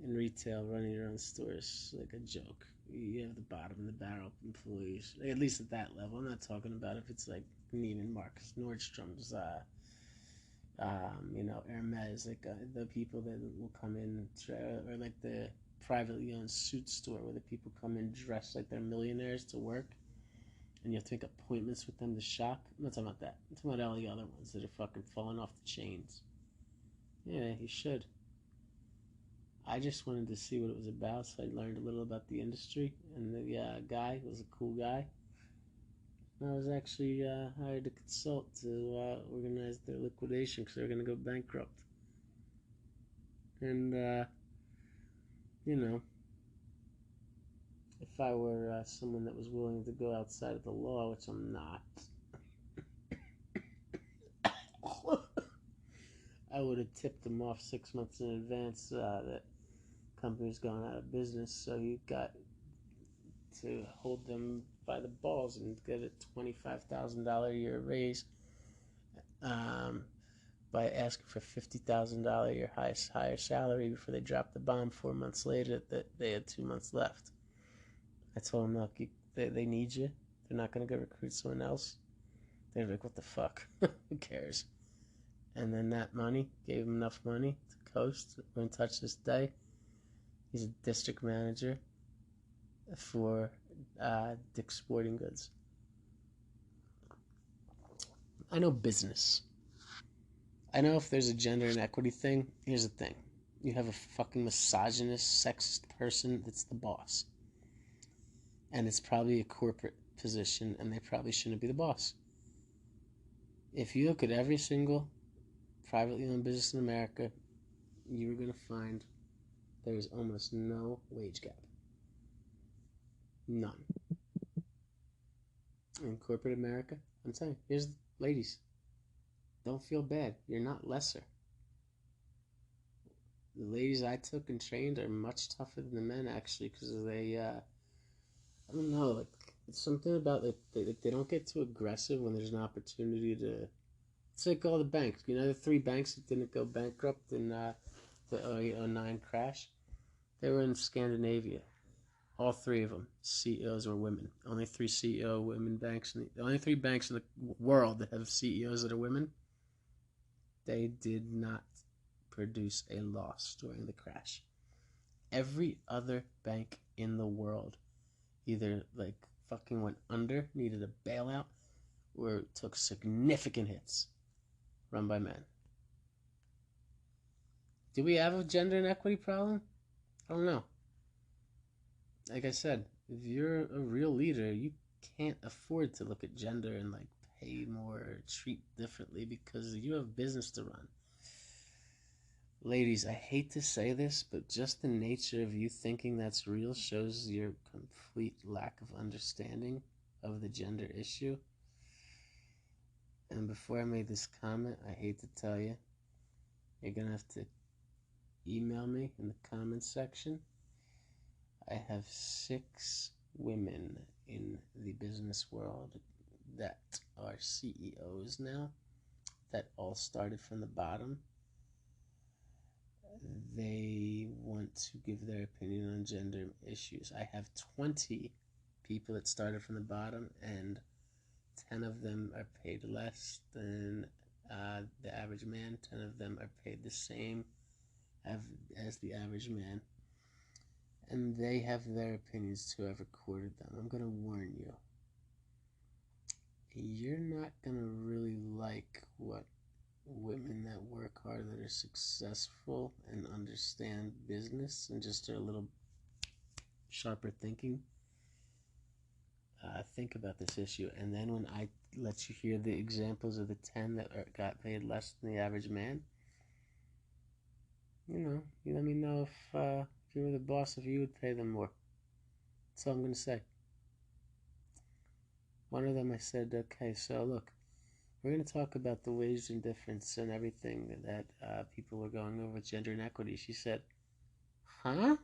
in retail, running your own store is like a joke. You have the bottom of the barrel employees, at least at that level. I'm not talking about if it's like Neiman Marcus, Nordstrom's, Hermes, like the people that will come in, or like the privately owned suit store where the people come in dressed like they're millionaires to work, and you have to make appointments with them to shop. I'm not talking about that. I'm talking about all the other ones that are fucking falling off the chains. Yeah, you should. I just wanted to see what it was about, so I learned a little about the industry, and the guy was a cool guy. I was actually hired to consult to organize their liquidation because they were going to go bankrupt. And, if I were someone that was willing to go outside of the law, which I'm not, I would have tipped them off 6 months in advance that company's going out of business, so you got to hold them by the balls and get a $25,000 a year raise by asking for $50,000 a year higher salary before they dropped the bomb 4 months later that they had 2 months left. I told them, look, they need you. They're not going to go recruit someone else. They're like, what the fuck? Who cares? And then that money, gave him enough money to coast. We're in touch this day. He's a district manager for Dick's Sporting Goods. I know business. I know if there's a gender inequity thing, here's the thing. You have a fucking misogynist, sexist person that's the boss. And it's probably a corporate position, and they probably shouldn't be the boss. If you look at every single privately owned business in America, you're going to find there's almost no wage gap. None. In corporate America, I'm telling you, ladies, don't feel bad. You're not lesser. The ladies I took and trained are much tougher than the men, actually, because they, I don't know, it's something about they don't get too aggressive when there's an opportunity to It's like all the banks. You know, the 3 banks that didn't go bankrupt in the 0809 crash? They were in Scandinavia. All 3 of them. CEOs were women. Only 3 CEO women banks. The only 3 banks in the world that have CEOs that are women. They did not produce a loss during the crash. Every other bank in the world either like fucking went under, needed a bailout, or took significant hits run by men. Do we have a gender inequity problem? I don't know. Like I said, if you're a real leader, you can't afford to look at gender and like pay more or treat differently because you have business to run. Ladies, I hate to say this, but just the nature of you thinking that's real shows your complete lack of understanding of the gender issue. And before I made this comment, I hate to tell you, you're going to have to email me in the comments section. I have 6 women in the business world that are CEOs now, that all started from the bottom. They want to give their opinion on gender issues. I have 20 people that started from the bottom, and 10 of them are paid less than the average man. 10 of them are paid the same as the average man. And they have their opinions too. I've recorded them. I'm going to warn you. You're not going to really like what women that work hard, that are successful and understand business and just are a little sharper thinking, think about this issue. And then when I let you hear the examples of the 10 that got paid less than the average man, you let me know if you were the boss, if you would pay them more. That's all I'm going to say. One of them I said, okay, so look, we're going to talk about the wage difference and everything that people were going over with gender inequity. She said, huh?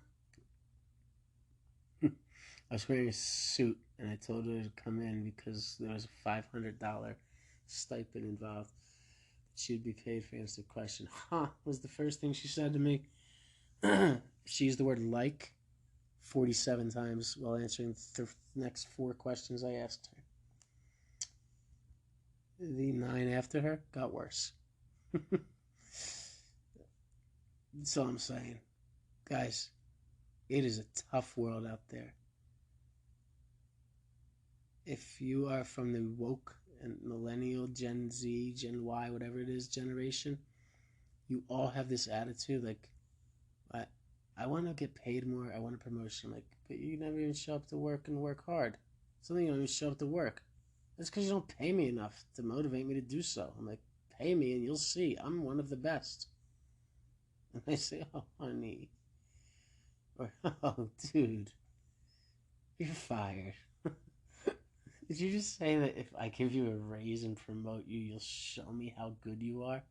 I was wearing a suit, and I told her to come in because there was a $500 stipend involved. She would be paid for answering the question. Huh, was the first thing she said to me. She used the word like 47 times while answering the next 4 questions I asked her. The 9 after her got worse. That's all I'm saying. Guys, it is a tough world out there. If you are from the woke and millennial, Gen Z, Gen Y, whatever it is, generation, you all have this attitude like, I want to get paid more, I want a promotion. Like, but you never even show up to work and work hard. Something you don't even show up to work. That's because you don't pay me enough to motivate me to do so. I'm like, pay me and you'll see. I'm one of the best. And they say, oh, honey. Or, oh, dude. You're fired. Did you just say that if I give you a raise and promote you, you'll show me how good you are?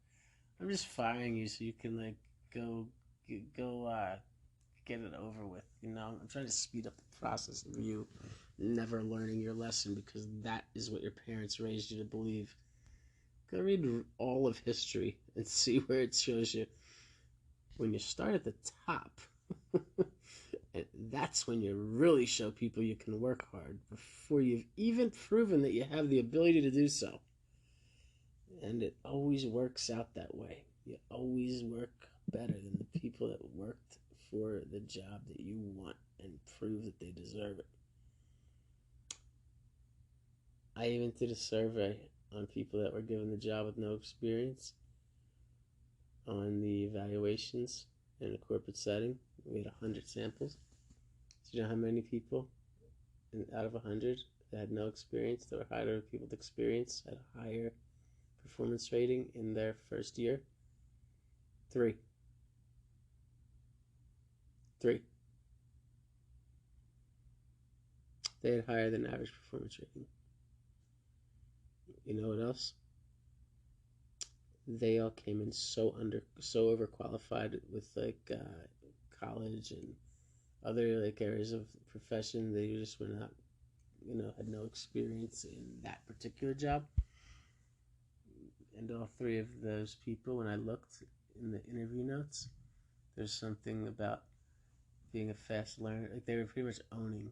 I'm just firing you so you can, like, go get it over with, I'm trying to speed up the process of you never learning your lesson because that is what your parents raised you to believe. Go read all of history and see where it shows you. When you start at the top, that's when you really show people you can work hard before you've even proven that you have the ability to do so. And it always works out that way. You always work better than the people that worked for the job that you want and prove that they deserve it. I even did a survey on people that were given the job with no experience on the evaluations in a corporate setting. We had 100 samples. Do you know how many people out of 100 that had no experience, that were hired over people with experience, had a higher performance rating in their first year? 3. They had higher than average performance rating. You know what else? They all came in so overqualified with college and other areas of profession. They just were not, had no experience in that particular job. And all three of those people, when I looked in the interview notes, there's something about being a fast learner. Like, they were pretty much owning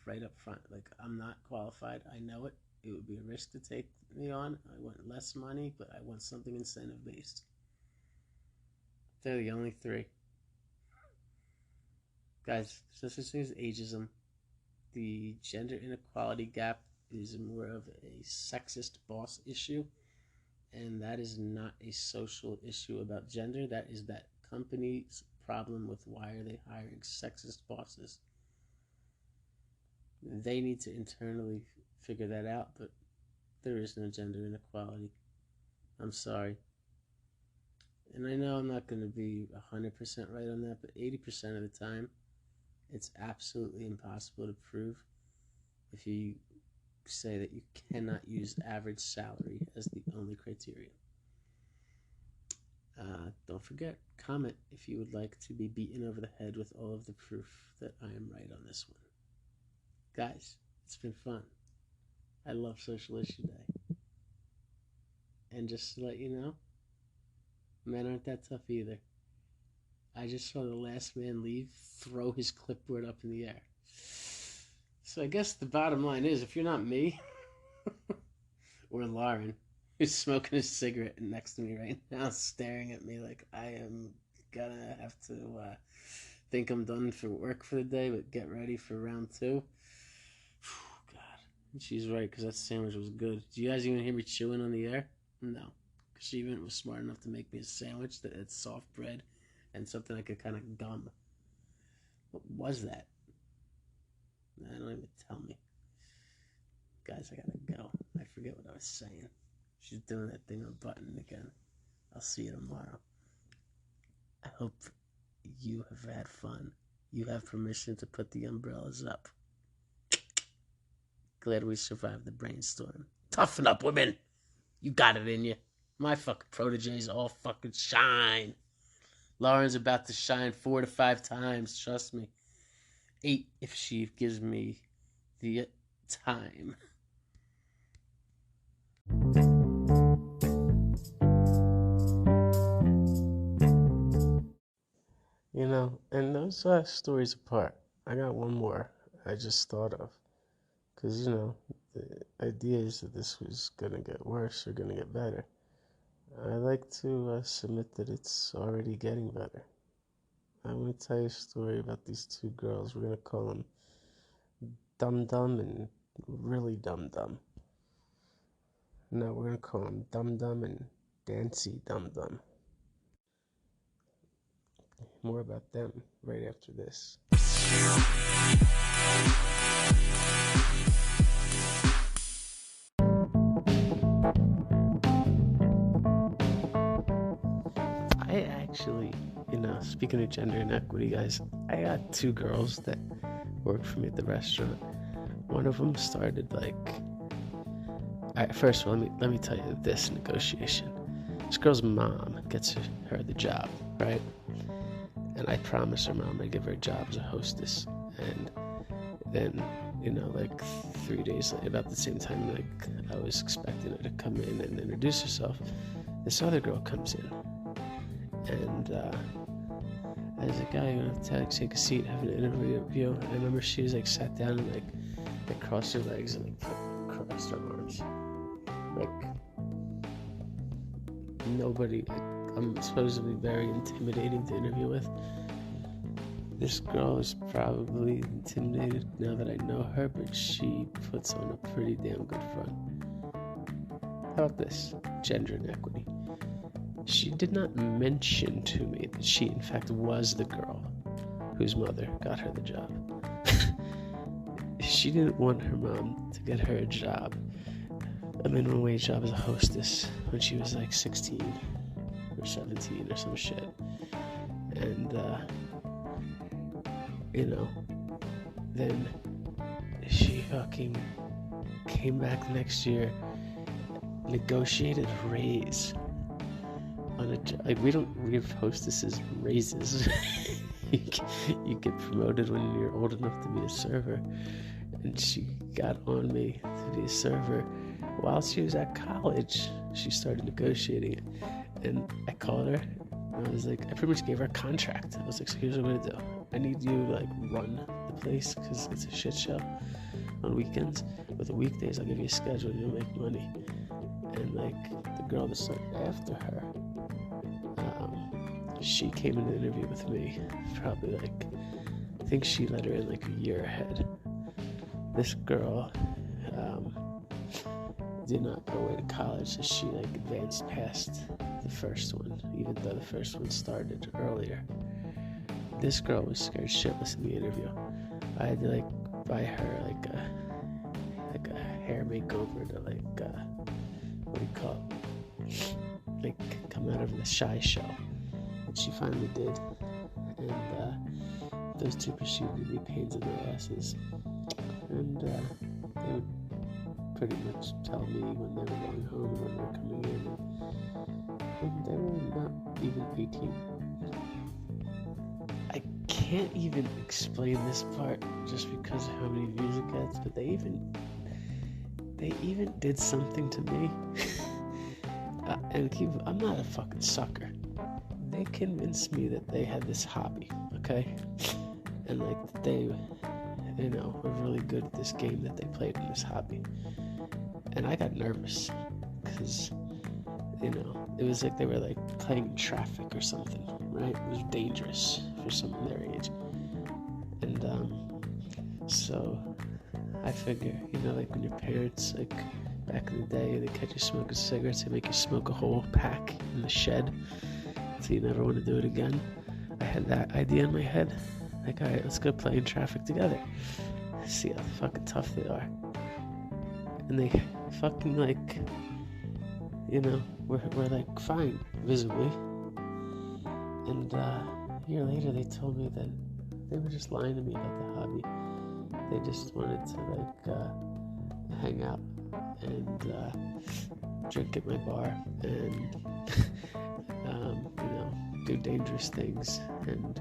right up front. Like, I'm not qualified. I know it. It would be a risk to take me on. I want less money, but I want something incentive-based. They're the only three. Guys, there's such thing as ageism. The gender inequality gap is more of a sexist boss issue, and that is not a social issue about gender. That is that company's problem with why are they hiring sexist bosses. They need to internally figure that out, but there is no gender inequality. I'm sorry. And I know I'm not going to be 100% right on that, but 80% of the time, it's absolutely impossible to prove if you say that you cannot use average salary as the only criterion. Don't forget, comment if you would like to be beaten over the head with all of the proof that I am right on this one. Guys, it's been fun. I love Social Issue Day. And just to let you know, men aren't that tough either. I just saw the last man leave, throw his clipboard up in the air. So I guess the bottom line is, if you're not me, or Lauren, who's smoking a cigarette next to me right now, staring at me like I am gonna have to think I'm done for work for the day, but get ready for round 2. God, and she's right, because that sandwich was good. Do you guys even hear me chewing on the air? No, because she even was smart enough to make me a sandwich that had soft bread and something I could kind of gum. What was that? Don't even tell me. Guys, I gotta go. I forget what I was saying. She's doing that thing on a button again. I'll see you tomorrow. I hope you have had fun. You have permission to put the umbrellas up. Glad we survived the brainstorm. Toughen up, women. You got it in you. My fucking proteges all fucking shine. Lauren's about to shine 4 to 5 times. Trust me. 8 if she gives me the time. You know, and those stories apart, I got one more I just thought of. Because, you know, the idea is that this was going to get worse or going to get better. I like to submit that it's already getting better. I'm going to tell you a story about these 2 girls. We're going to call them Dum Dum and Really Dum Dum. No, we're going to call them Dum Dum and Dancy Dum Dum. More about them right after this. I actually, speaking of gender inequity, guys, I got 2 girls that work for me at the restaurant. One of them started first of all, let me tell you this negotiation. This girl's mom gets her the job, right? And I promised her mom I'd give her a job as a hostess. And then, 3 days later, about the same time, I was expecting her to come in and introduce herself, this other girl comes in. And I was like, you want to take a seat, have an interview. I remember she was sat down and crossed her legs and crossed her arms. Nobody, I'm supposed to be very intimidating to interview with. This girl is probably intimidated now that I know her, but she puts on a pretty damn good front. How about this? Gender inequity. She did not mention to me that she, in fact, was the girl whose mother got her the job. She didn't want her mom to get her a job, a minimum wage job as a hostess, when she was 16 or 17 or some shit. And, then she fucking came back the next year, negotiated a raise. We don't give hostesses raises. You get promoted when you're old enough to be a server, and she got on me to be a server while she was at college, she started negotiating it. And I called her, and I was like, I pretty much gave her a contract. I was like, so here's what I'm going to do. I need you to, like, run the place, because it's a shit show on weekends. But the weekdays, I'll give you a schedule, and you'll make money. And, like, the girl that started after her, she came in an interview with me, probably, like, I think she let her in, like, a year ahead. This girl did not go away to college, so she, like, advanced past the first one, even though the first one started earlier. This girl was scared shitless in the interview. I had to, like, buy her, like a hair makeover to, like, what do you call it? Like, come out of the shy show. And she finally did. And, those two proceeded to be pains in their asses. And, they would pretty much tell me when they were going home and when they were coming in. And they were not even 18. I can't even explain this part just because of how many views it gets, but they even did something to me. And I'm not a fucking sucker. They convinced me that they had this hobby, okay? And, like, they, you know, were really good at this game that they played in this hobby. And I got nervous because, you know, it was like they were, like, playing in traffic or something, right? It was dangerous for someone their age. And, so I figure, you know, like when your parents, like, back in the day, they catch you smoking cigarettes, they make you smoke a whole pack in the shed so you never want to do it again. I had that idea in my head. Like, alright, let's go play in traffic together. See how fucking tough they are. And they fucking, like, you know, we're like, fine, visibly. And a year later, they told me that they were just lying to me about the hobby. They just wanted to, like, hang out and drink at my bar and, you know, do dangerous things. And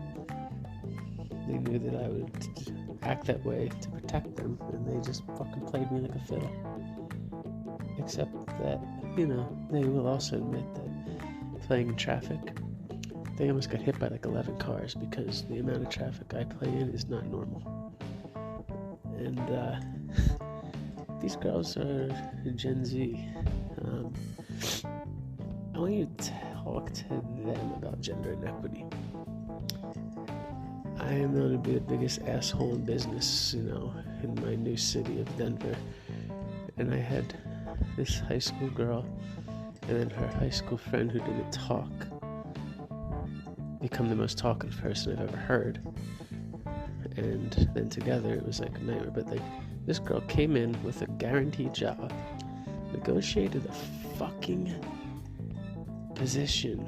they knew that I would act that way to protect them, and they just fucking played me like a fiddle. Except that, you know, they will also admit that playing in traffic, they almost got hit by like 11 cars because the amount of traffic I play in is not normal. And these girls are Gen Z. I want you to talk to them about gender inequity. I am known to be the biggest asshole in business, you know, in my new city of Denver. And I had this high school girl and then her high school friend who didn't talk become the most talking person I've ever heard. And then together it was like a nightmare. But, like, this girl came in with a guaranteed job, negotiated a fucking position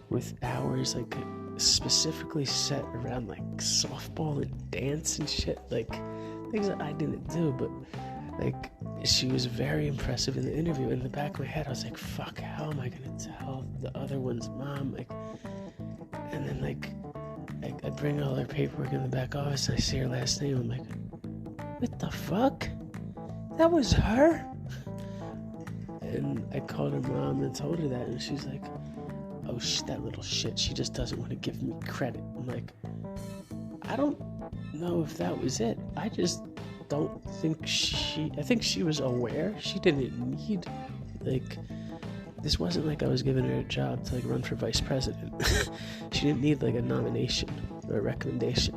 with hours, like, specifically set around, like, softball and dance and shit, like, things that I didn't do. But, like, she was very impressive in the interview. In the back of my head, I was like, fuck, how am I gonna tell the other one's mom? Like, and then, like, I bring all her paperwork in the back office and I see her last name. I'm like, what the fuck? That was her? And I called her mom and told her that, and she's like, oh, that little shit, she just doesn't want to give me credit. I'm like, I don't know if that was it. I just don't think I think she was aware. She didn't need, like, this wasn't like I was giving her a job to, like, run for vice president. She didn't need, like, a nomination or a recommendation.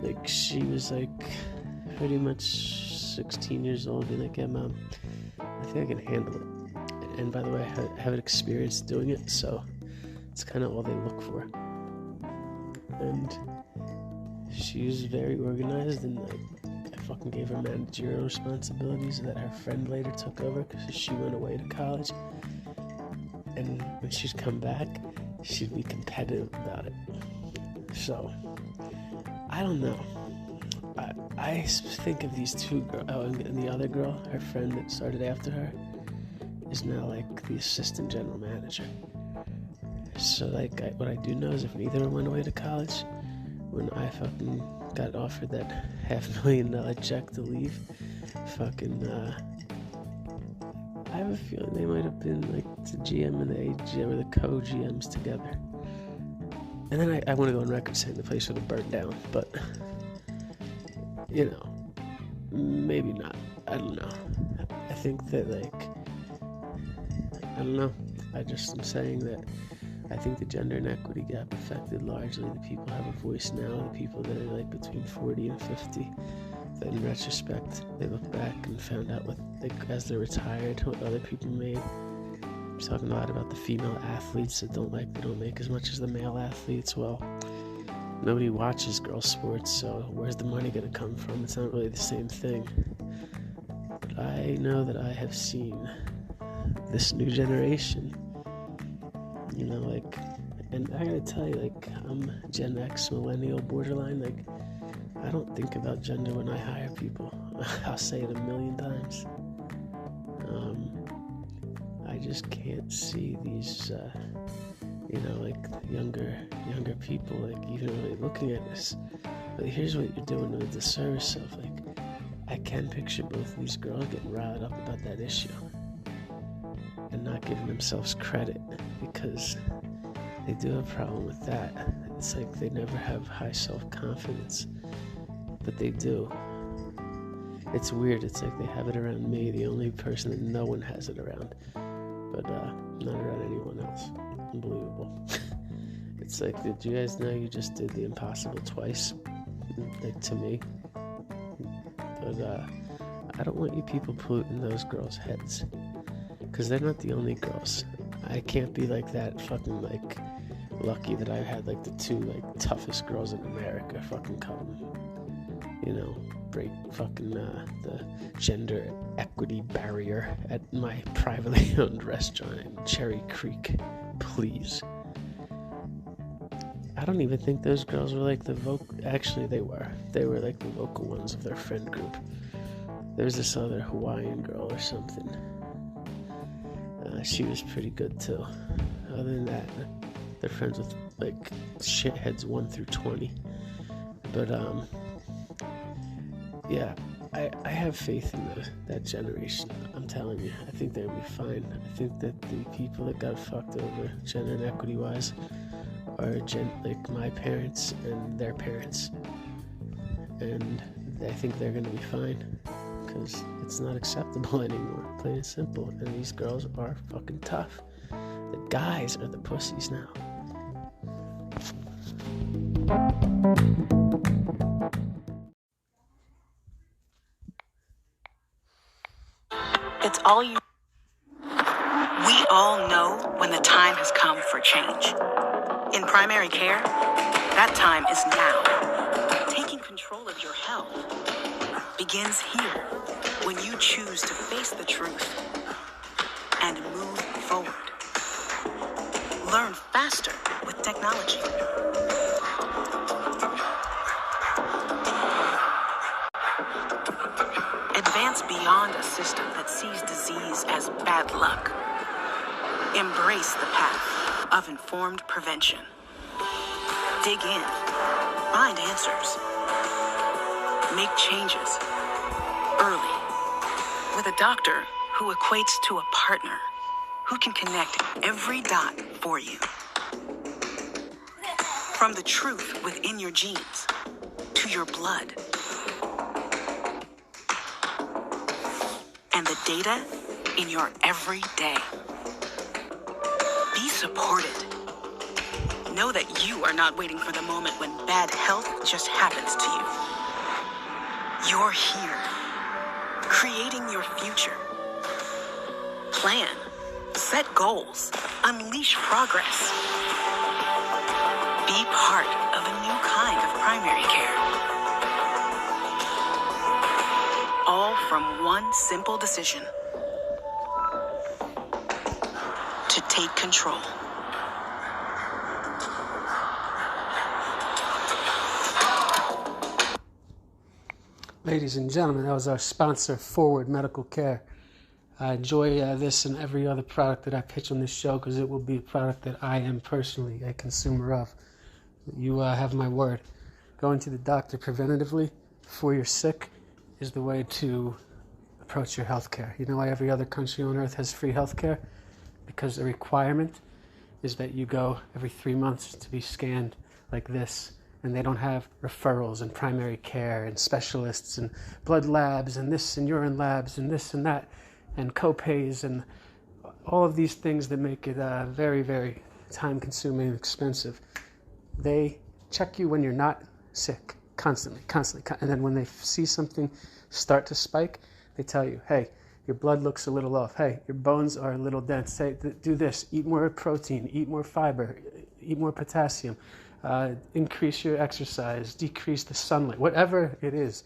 Like, she was, like, pretty much 16 years old, being like, yeah, Mom, I think I can handle it. And by the way, I have an experience doing it, so it's kind of all they look for. And she was very organized, and I fucking gave her managerial responsibilities that her friend later took over because she went away to college. And when she'd come back, she'd be competitive about it. So, I don't know. I think of these two girls, and the other girl, her friend that started after her, is now, like, the assistant general manager. So, like, what I do know is if neither went away to college, when I fucking got offered that $500,000 check to leave, fucking, have a feeling they might have been like the GM and the AGM or the co-GMs together. And then I want to go on record saying the place would have burned down, but, maybe not. I don't know. I think that, I don't know. I'm saying that I think the gender inequity gap affected largely the people who have a voice now, the people that are between 40 and 50, that in retrospect, they look back and found out as they're retired, what other people made. I'm talking a lot about the female athletes that they don't make as much as the male athletes. Well, nobody watches girls' sports, so where's the money going to come from? It's not really the same thing. But I know that I have seen this new generation, and I gotta tell you, I'm Gen X, millennial, borderline, I don't think about gender when I hire people. I'll say it 1,000,000 times. I just can't see these, younger people, even really looking at this. But here's what you're doing to a disservice of, I can picture both of these girls getting riled up about that issue and not giving themselves credit, because they do have a problem with that. It's they never have high self-confidence, but they do. It's weird. It's they have it around me, the only person that no one has it around, but not around anyone else. Unbelievable. It's did you guys know you just did the impossible twice? To me. But I don't want you people polluting those girls' heads, because they're not the only girls. I can't be that fucking lucky that I've had the two toughest girls in America fucking come, break fucking the gender equity barrier at my privately owned restaurant in Cherry Creek. Please. I don't even think those girls were the vocal. Actually, they were. They were the vocal ones of their friend group. There's this other Hawaiian girl or something. She was pretty good too. Other than that, they're friends with shitheads 1 through 20. But yeah, I have faith in that generation. I'm telling you, I think they'll be fine. I think that the people that got fucked over gender inequity wise are my parents and their parents, and I think they're gonna be fine, because it's not acceptable anymore, plain and simple. And these girls are fucking tough. The guys are the pussies now. It's all you. We all know when the time has come for change. In primary care, that time is now. Taking control of your health begins here, when you choose to face the truth and move forward. Learn faster with technology. Advance beyond a system that sees disease as bad luck. Embrace the path of informed prevention. Dig in. Find answers. Make changes early with a doctor who equates to a partner who can connect every dot for you. From the truth within your genes to your blood and the data in your everyday. Be supported. Know that you are not waiting for the moment when bad health just happens to you. You're here, creating your future. Plan, set goals, unleash progress. Be part of a new kind of primary care. All from one simple decision: to take control. Ladies and gentlemen, that was our sponsor, Forward Medical Care. I enjoy this and every other product that I pitch on this show, because it will be a product that I am personally a consumer of. You have my word. Going to the doctor preventatively before you're sick is the way to approach your healthcare. You know why every other country on earth has free healthcare? Because the requirement is that you go every 3 months to be scanned like this, and they don't have referrals and primary care and specialists and blood labs and this and urine labs and this and that and co-pays and all of these things that make it very, very time-consuming and expensive. They check you when you're not sick, constantly. And then when they see something start to spike, they tell you, hey, your blood looks a little off. Hey, your bones are a little dense. Say, do this. Eat more protein. Eat more fiber. Eat more potassium. Increase your exercise. Decrease the sunlight. Whatever it is,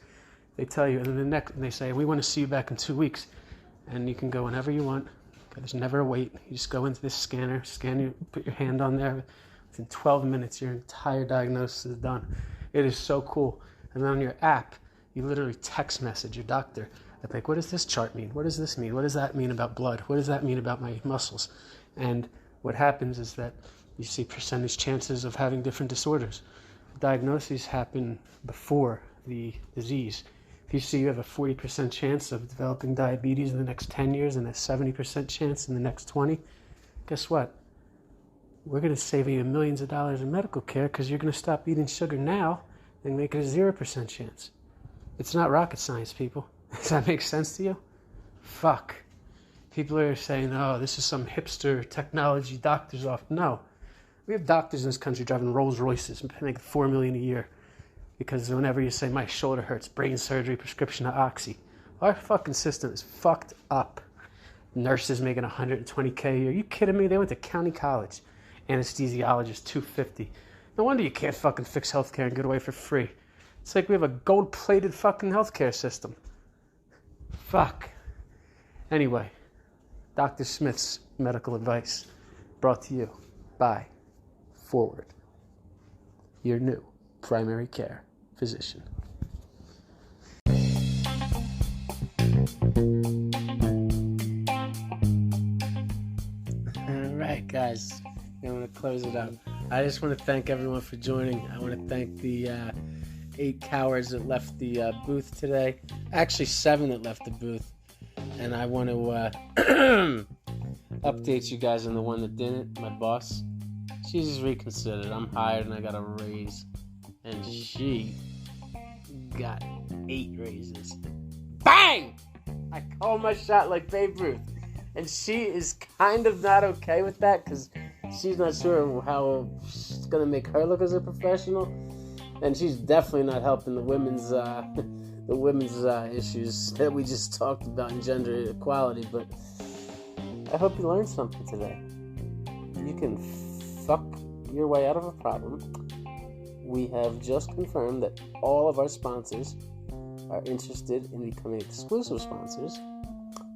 they tell you. And then they say, we want to see you back in 2 weeks. And you can go whenever you want. There's never a wait. You just go into this scanner, scan you, put your hand on there. Within 12 minutes, your entire diagnosis is done. It is so cool. And then on your app, you literally text message your doctor. Like, what does this chart mean? What does this mean? What does that mean about blood? What does that mean about my muscles? And what happens is that you see percentage chances of having different disorders. Diagnoses happen before the disease. If you see you have a 40% chance of developing diabetes in the next 10 years and a 70% chance in the next 20, guess what? We're going to save you millions of dollars in medical care because you're going to stop eating sugar now and make it a 0% chance. It's not rocket science, people. Does that make sense to you? Fuck. People are saying, oh, this is some hipster technology doctor's off. No. We have doctors in this country driving Rolls Royces and making $4 million a year. Because whenever you say, my shoulder hurts, brain surgery, prescription of Oxy. Our fucking system is fucked up. Nurses making $120K a year. Are you kidding me? They went to county college. Anesthesiologist, $250. No wonder you can't fucking fix healthcare and get away for free. It's like we have a gold-plated fucking healthcare system. Fuck. Anyway, Dr. Smith's medical advice brought to you by Forward, your new primary care physician. All right, guys, I'm going to close it out. I just want to thank everyone for joining. I want to thank the 8 cowards that left the booth today. Actually, 7 that left the booth. And I want to update you guys on the one that didn't, my boss. She's just reconsidered. I'm hired and I got a raise. And she got 8 raises. Bang! I call my shot like Babe Ruth. And she is kind of not okay with that because she's not sure how it's going to make her look as a professional. And she's definitely not helping the women's issues that we just talked about in gender equality. But I hope you learned something today. You can fuck your way out of a problem. We have just confirmed that all of our sponsors are interested in becoming exclusive sponsors.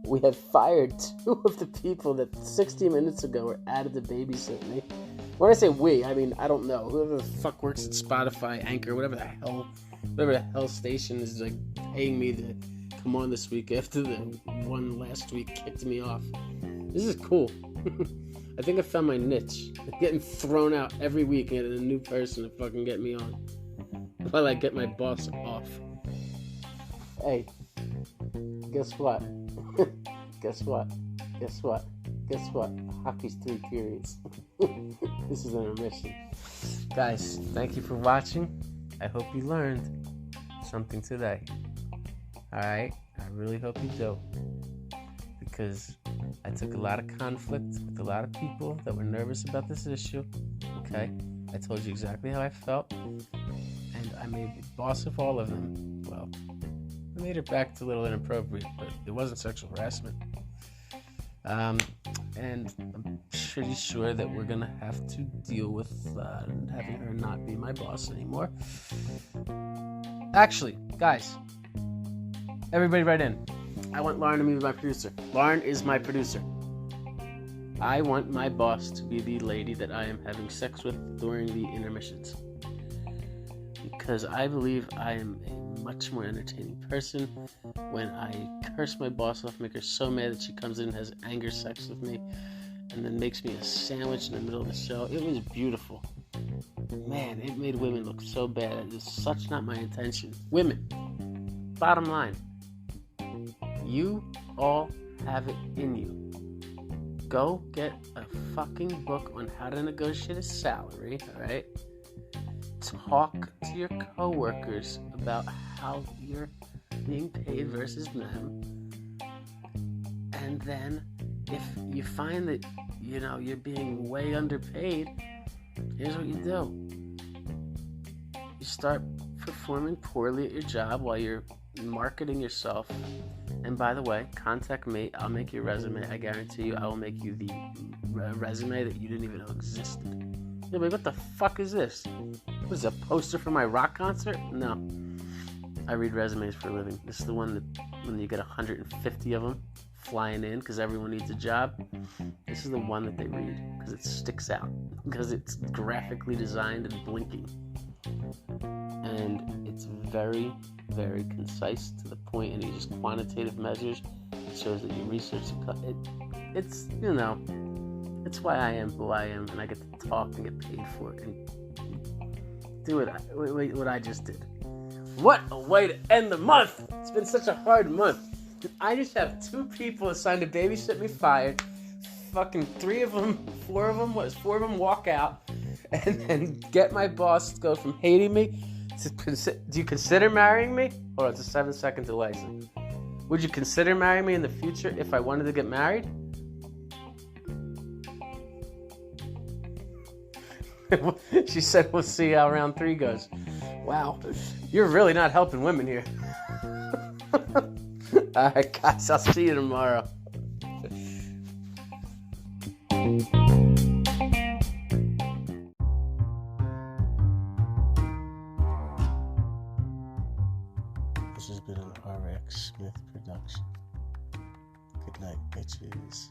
We have fired 2 of the people that 60 minutes ago were added to babysit me. When I say we, I mean, I don't know. Whoever the fuck works at Spotify, Anchor, whatever the hell station is like paying me to come on this week after the one last week kicked me off. This is cool. I think I found my niche. I'm getting thrown out every week and getting a new person to fucking get me on while I get my boss off. Hey, guess what? Guess what? Hockey's 3 periods. This is an intermission. Guys, thank you for watching. I hope you learned something today. Alright? I really hope you do. Because I took a lot of conflict with a lot of people that were nervous about this issue. Okay? I told you exactly how I felt. And I made the boss of all of them. Well, I made it back to a little inappropriate, but it wasn't sexual harassment. And I'm pretty sure that we're going to have to deal with having her not be my boss anymore. Actually, guys, everybody write in. I want Lauren to be my producer. Lauren is my producer. I want my boss to be the lady that I am having sex with during the intermissions. Because I believe I am a much more entertaining person when I curse my boss off, make her so mad that she comes in and has anger sex with me, and then makes me a sandwich in the middle of the show. It was beautiful. Man, it made women look so bad. It was such not my intention. Women, bottom line, You all have it in you. Go get a fucking book on how to negotiate a salary, alright? Talk to your coworkers about how you're being paid versus them. And then if you find that, you're being way underpaid, here's what you do. You start performing poorly at your job while you're marketing yourself. And by the way, contact me. I'll make your resume. I guarantee you I will make you the resume that you didn't even know existed. You'll be like, what the fuck is this? Was a poster for my rock concert? No. I read resumes for a living. This is the one that when you get 150 of them flying in because everyone needs a job. This is the one that they read because it sticks out. Because it's graphically designed and blinking. And it's very, very concise to the point, and you use quantitative measures. It shows that you research it. It's it's why I am who I am, and I get to talk and get paid for it and do what I just did. What a way to end the month! It's been such a hard month. I just have 2 people assigned to babysit me fired. Fucking 4 of them walk out, and then get my boss to go from hating me to do you consider marrying me? Hold on, it's a 7-second delay. Would you consider marrying me in the future if I wanted to get married? She said, we'll see how round 3 goes. Wow, you're really not helping women here. Alright, guys, I'll see you tomorrow. This has been an RX Smith production. Good night, bitches.